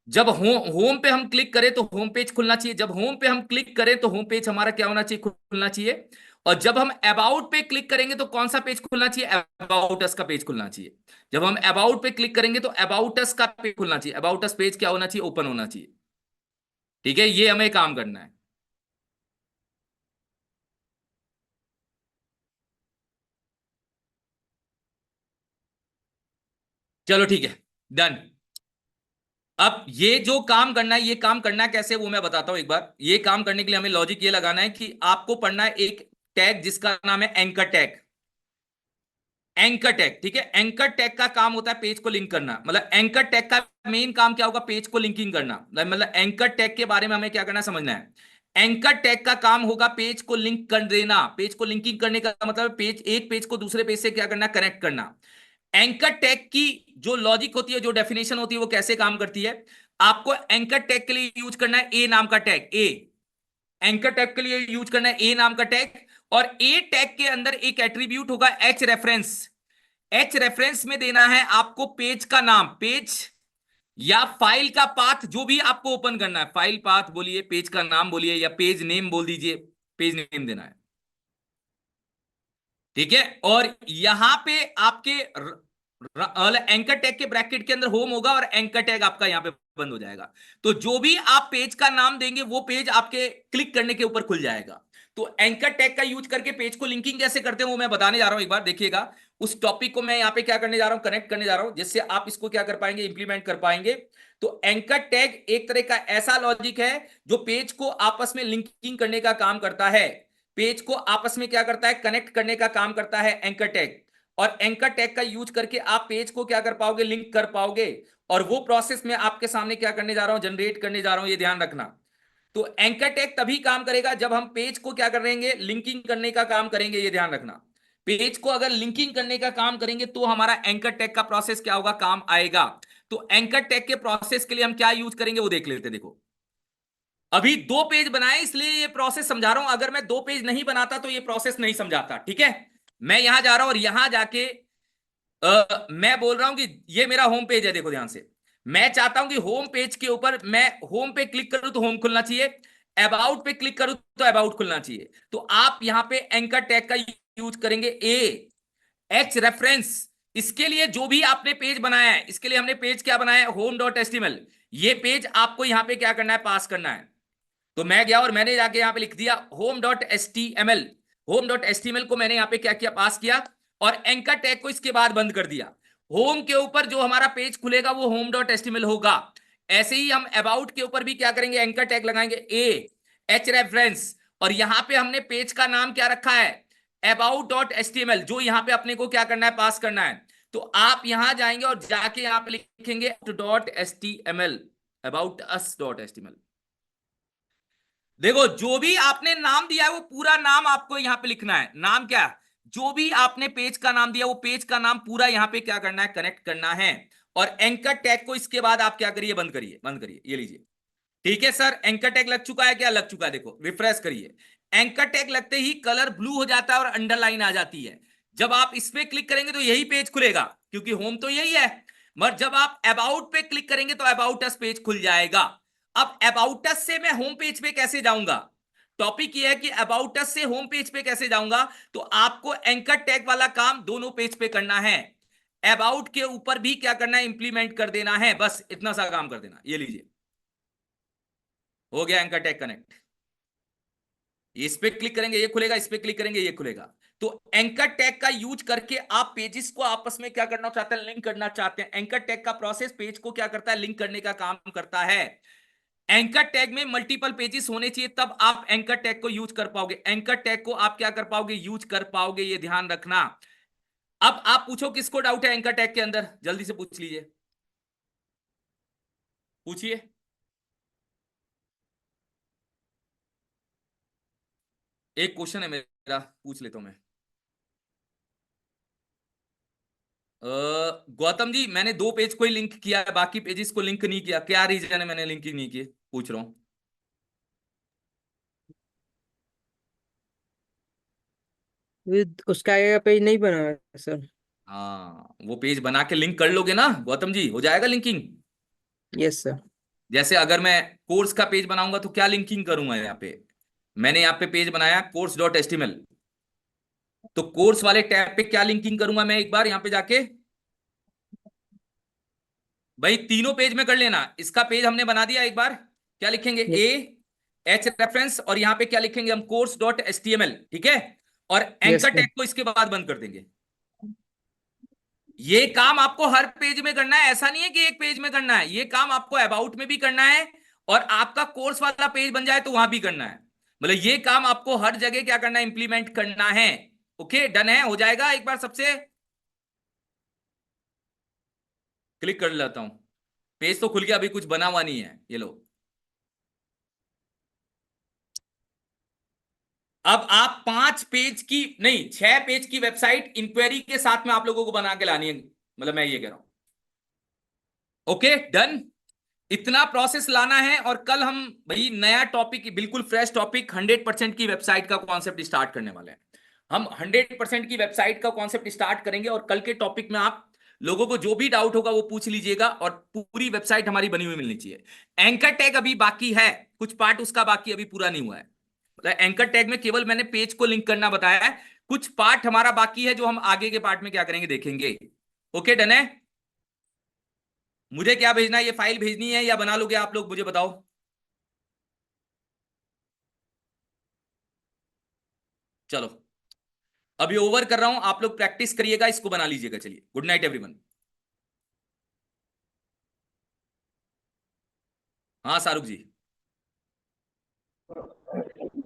जब होम पे हम क्लिक करें तो होम पेज खुलना चाहिए, जब होम पे हम क्लिक करें तो होम पेज हमारा क्या होना चाहिए, खुलना चाहिए। और जब हम अबाउट पे क्लिक करेंगे तो कौन सा पेज खुलना चाहिए? अबाउट अस का पेज खुलना चाहिए। जब हम अबाउट पे क्लिक करेंगे तो अबाउट अस का पेज खुलना चाहिए। अबाउट अस पेज क्या होना चाहिए? ओपन होना चाहिए। ठीक है, ये हमें काम करना है। चलो ठीक है, डन। अब ये जो काम करना है, ये काम करना कैसे वो मैं बताता हूं एक बार। ये काम करने के लिए हमें लॉजिक ये लगाना है कि आपको पढ़ना है एक टैग जिसका नाम है एंकर टैग। एंकर टैग, ठीक है। एंकर टैग का काम होता है पेज को लिंक करना। मतलब एंकर टैग का मेन काम क्या होगा? पेज को लिंकिंग करना। मतलब एंकर टैग के बारे में हमें क्या करना समझना है। एंकर टैग का काम होगा पेज को लिंक कर देना। पेज को लिंकिंग करने का मतलब पेज, एक पेज को दूसरे पेज से क्या करना? कनेक्ट करना। एंकर टैग की जो लॉजिक होती है, जो डेफिनेशन होती है, वो कैसे काम करती है? आपको एंकर टैग के लिए यूज करना है ए नाम का टैग। ए एंकर टैग के लिए यूज करना है ए नाम का टैग। और ए टैग के अंदर एक एट्रीब्यूट होगा एच रेफरेंस। एच रेफरेंस में देना है आपको पेज का नाम, पेज या फाइल का पाथ, जो भी आपको ओपन करना है। फाइल पाथ बोलिए, पेज का नाम बोलिए, या पेज नेम बोल दीजिए। पेज नेम देना है, ठीक है। और यहां पे आपके एंकर टैग के ब्रैकेट के अंदर होम होगा और एंकर टैग आपका यहां पे बंद हो जाएगा। तो जो भी आप पेज का नाम देंगे वो पेज आपके क्लिक करने के ऊपर खुल जाएगा। तो एंकर टैग का यूज करके पेज को लिंकिंग कैसे करते हैं वो मैं बताने जा रहा हूं। एक बार देखिएगा, उस टॉपिक को मैं यहां पे क्या करने जा रहा हूं, कनेक्ट करने जा रहा हूं, जिससे आप इसको क्या कर पाएंगे, इंप्लीमेंट कर पाएंगे। तो एंकर टैग एक तरह का ऐसा लॉजिक है जो पेज को आपस में लिंकिंग करने का काम करता है। पेज को आपस में क्या करता है? कनेक्ट करने का काम करता है एंकर टैग। और एंकर टैग का यूज करके आप पेज को क्या कर पाओगे? लिंक कर पाओगे। और वो प्रोसेस में आपके सामने क्या करने जा रहा हूं, जनरेट करने जा रहा हूं, ये ध्यान रखना। तो एंकर टैग तभी काम करेगा जब हम पेज को क्या करेंगे? लिंकिंग करने का काम करेंगे, ये ध्यान रखना। पेज को अगर लिंकिंग करने का काम करेंगे तो हमारा एंकर टैग का प्रोसेस क्या होगा? काम आएगा। तो एंकर टैग के प्रोसेस के लिए हम क्या यूज करेंगे वो देख लेते हैं। देखो, अभी 2 पेज बनाए इसलिए ये प्रोसेस समझा रहा हूं। अगर मैं 2 पेज नहीं बनाता तो ये प्रोसेस नहीं समझाता, ठीक है। मैं यहां जा रहा हूं और यहां जाके मैं बोल रहा हूं कि ये मेरा होम पेज है। देखो ध्यान से, मैं चाहता हूं कि होम पेज के ऊपर मैं होम पे क्लिक करूं तो होम खुलना चाहिए, अबाउट पे क्लिक करूं तो अबाउट खुलना चाहिए। तो आप यहां पे एंकर टैग का यूज करेंगे ए एच रेफरेंस। इसके लिए जो भी आपने पेज बनाया है, इसके लिए हमने पेज क्या बनाया है? home.html। ये पेज आपको यहां पे क्या करना है? पास करना है। तो मैं गया और मैंने जाके यहां पे लिख दिया home.html। home.html को मैंने यहां पे क्या किया? पास किया। और एंकर टैग को इसके बाद बंद कर दिया। होम के ऊपर जो हमारा पेज खुलेगा वो home.html होगा। ऐसे ही हम अबाउट के ऊपर भी क्या करेंगे? एंकर टैग लगाएंगे ए एच रेफरेंस। और यहां पे हमने पेज का नाम क्या रखा है? about.html, जो यहां पे अपने को क्या करना है? पास करना है। तो आप यहां जाएंगे और जाके यहां पे लिखेंगे .html, about us.html। देखो, जो भी आपने नाम दिया है वो पूरा नाम आपको यहां पे लिखना है। नाम क्या? जो भी आपने पेज का नाम दिया वो पेज का नाम पूरा यहां पे क्या करना है? कनेक्ट करना है। और एंकर टैग को इसके बाद आप क्या करिए? बंद करिए, बंद करिए। ये लीजिए, ठीक है सर। एंकर टैग लग चुका है क्या? लग चुका है। देखो, रिफ्रेश करिए। एंकर टैग लगते ही कलर ब्लू हो जाता है और अंडरलाइन आ जाती है। जब आप इस पे क्लिक करेंगे तो यही पेज खुलेगा, क्योंकि होम तो यही है। मगर जब आप अबाउट पे क्लिक करेंगे तो अबाउट अस पेज खुल जाएगा। अब अबाउट अस से मैं होम पेज पे कैसे जाऊंगा? टॉपिक ये है कि अबाउट अस से होम पेज पे कैसे जाऊंगा। तो आपको एंकर टैग वाला काम दोनों पेज पे करना है। अबाउट के ऊपर भी क्या करना है? इंप्लीमेंट कर देना है। बस इतना सा काम कर देना। ये लीजिए, हो गया एंकर टैग कनेक्ट। इस पे क्लिक करेंगे ये खुलेगा, इस पे क्लिक करेंगे ये खुलेगा। तो एंकर टैग का यूज करके आप पेजेस को आपस में क्या करना चाहते हैं? लिंक करना चाहते हैं। एंकर टैग का प्रोसेस पेज को क्या करता है? लिंक करने का काम करता है। एंकर टैग में मल्टीपल पेजेस होने चाहिए, तब आप एंकर टैग को यूज कर पाओगे। एंकर टैग को आप क्या कर पाओगे? यूज कर पाओगे, ये ध्यान रखना। अब आप पूछो किसको डाउट है एंकर टैग के अंदर? जल्दी से पूछ लीजिए, पूछिए। एक क्वेश्चन है मेरा, पूछ लेता हूं मैं। गौतम जी, मैंने 2 पेज को ही लिंक किया है, बाकी पेजेस को लिंक नहीं किया। क्या रीजन है मैंने लिंक ही नहीं किए? पूछ रहा हूं। उसका आगे का पेज नहीं बना है सर। हाँ, वो पेज बना के लिंक कर लोगे ना गौतम जी, हो जाएगा लिंकिंग। Yes sir. जैसे अगर मैं कोर्स का पेज बनाऊंगा तो क्या लिंकिंग करूंगा? यहाँ पे मैंने यहाँ पे पेज बनाया course.html। तो कोर्स वाले टैब पे क्या लिंकिंग करूंगा मैं एक बार यहां पे जाके, भाई तीनों पेज में कर लेना। इसका पेज हमने बना दिया एक बार, क्या लिखेंगे ए एच रेफरेंस, और यहां पे क्या लिखेंगे हम course.html, ठीक है। और यस एंकर सर। टैग को इसके बाद बंद कर देंगे। ये काम आपको हर पेज में करना है, ऐसा नहीं है कि एक पेज में करना है। ये काम आपको अबाउट में भी करना है, और आपका कोर्स वाला पेज बन जाए तो वहां भी करना है। मतलब ये काम आपको हर जगह क्या करना है, इंप्लीमेंट करना है। ओके, डन है, हो जाएगा। एक बार सबसे क्लिक कर लेता हूं, पेज तो खुल गया, अभी कुछ बना हुआ नहीं है, ये लो। अब आप 5 पेज की नहीं 6 पेज की वेबसाइट इंक्वायरी के साथ में आप लोगों को बना के लानी है, मतलब मैं ये कह रहा हूं। ओके डन, इतना प्रोसेस लाना है। और कल हम भाई नया टॉपिक, बिल्कुल फ्रेश टॉपिक, 100% की वेबसाइट का कॉन्सेप्ट स्टार्ट करने वाले हैं। हम 100% की वेबसाइट का कॉन्सेप्ट स्टार्ट करेंगे, और कल के टॉपिक में आप लोगों को जो भी डाउट होगा वो पूछ लीजिएगा, और पूरी वेबसाइट हमारी बनी हुई मिलनी चाहिए। एंकर टैग अभी बाकी है, कुछ पार्ट उसका बाकी अभी पूरा नहीं हुआ है। एंकर टैग में केवल मैंने पेज को लिंक करना बताया है, कुछ पार्ट हमारा बाकी है जो हम आगे के पार्ट में क्या करेंगे देखेंगे। ओके डन है। मुझे क्या भेजना है, ये फाइल भेजनी है या बना लोगे आप लोग, मुझे बताओ। चलो अभी ओवर कर रहा हूं, आप लोग प्रैक्टिस करिएगा, इसको बना लीजिएगा। चलिए, गुड नाइट एवरीवन। हाँ शाहरुख जी।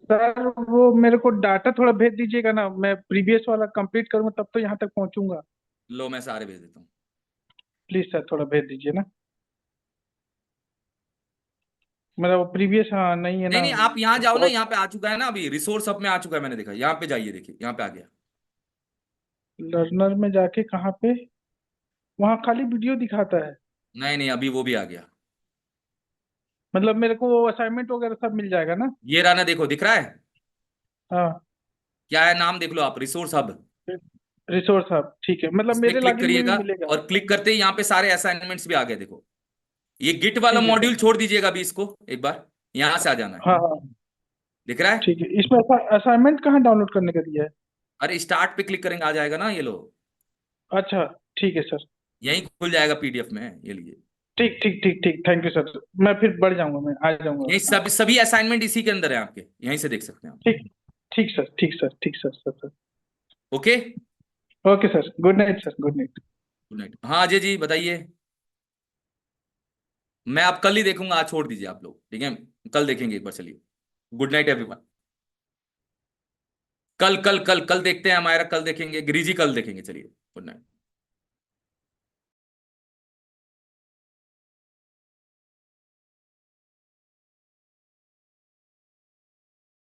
सर वो मेरे को डाटा थोड़ा भेज दीजिएगा ना, मैं प्रीवियस वाला कंप्लीट करूंगा तब तो यहाँ तक पहुंचूंगा। लो मैं सारे भेज देता हूँ। प्लीज सर थोड़ा भेज दीजिए ना, मेरा वो प्रीवियस हाँ नहीं है नहीं ना। नहीं, आप यहाँ जाओ ना, बहुत यहाँ पे आ चुका है ना, अभी रिसोर्स हब में आ चुका है, मैंने देखा। यहाँ पे जाइए, देखिए यहाँ पे आ गया। लर्नर में जाके कहाँ पे, वहाँ खाली वीडियो दिखाता है। नहीं नहीं, अभी वो भी आ गया। मतलब मेरे को असाइनमेंट वगैरह सब मिल जाएगा ना। ये रहा ना, देखो दिख रहा है, हाँ क्या है नाम देख लो आप, रिसोर्स हब। रिसोर्स हब, ठीक है, मतलब इस पे मेरे क्लिक लॉगिन में भी करिएगा, मिलेगा। और क्लिक करते ही यहाँ पे सारे असाइनमेंट्स भी आ गए। देखो ये गिट वाला ठीक है मॉड्यूल सर। छोड़ दीजिएगा अभी, इसको एक बार यहाँ से आ जाना है। हाँ हाँ दिख रहा है। ठीक है, इसमें असाइनमेंट कहाँ डाउनलोड करने का दिया है। अरे स्टार्ट पे क्लिक करेंगे, आ जाएगा ना, ये लो। अच्छा ठीक है सर। यहीं खुल जाएगा पीडीएफ में, ये लीजिए। ठीक ठीक ठीक ठीक, थैंक यू सर, मैं फिर बढ़ जाऊंगा, मैं आ जाऊंगा। यही सब सभी असाइनमेंट इसी के अंदर है आपके, यहीं से देख सकते हैं आप। ठीक ठीक सर, ठीक सर, ठीक sir sir sir. Okay okay sir, good night sir, good night. Good night. हाँ अजय जी बताइए। मैं आप कल ही देखूंगा, आज छोड़ दीजिए आप लोग, ठीक है, कल देखेंगे एक बार। चलिए, गुड नाइट एवरीवन। कल कल कल कल देखते हैं हमारा, कल देखेंगे, गिरिजी कल देखेंगे। चलिए, गुड नाइट।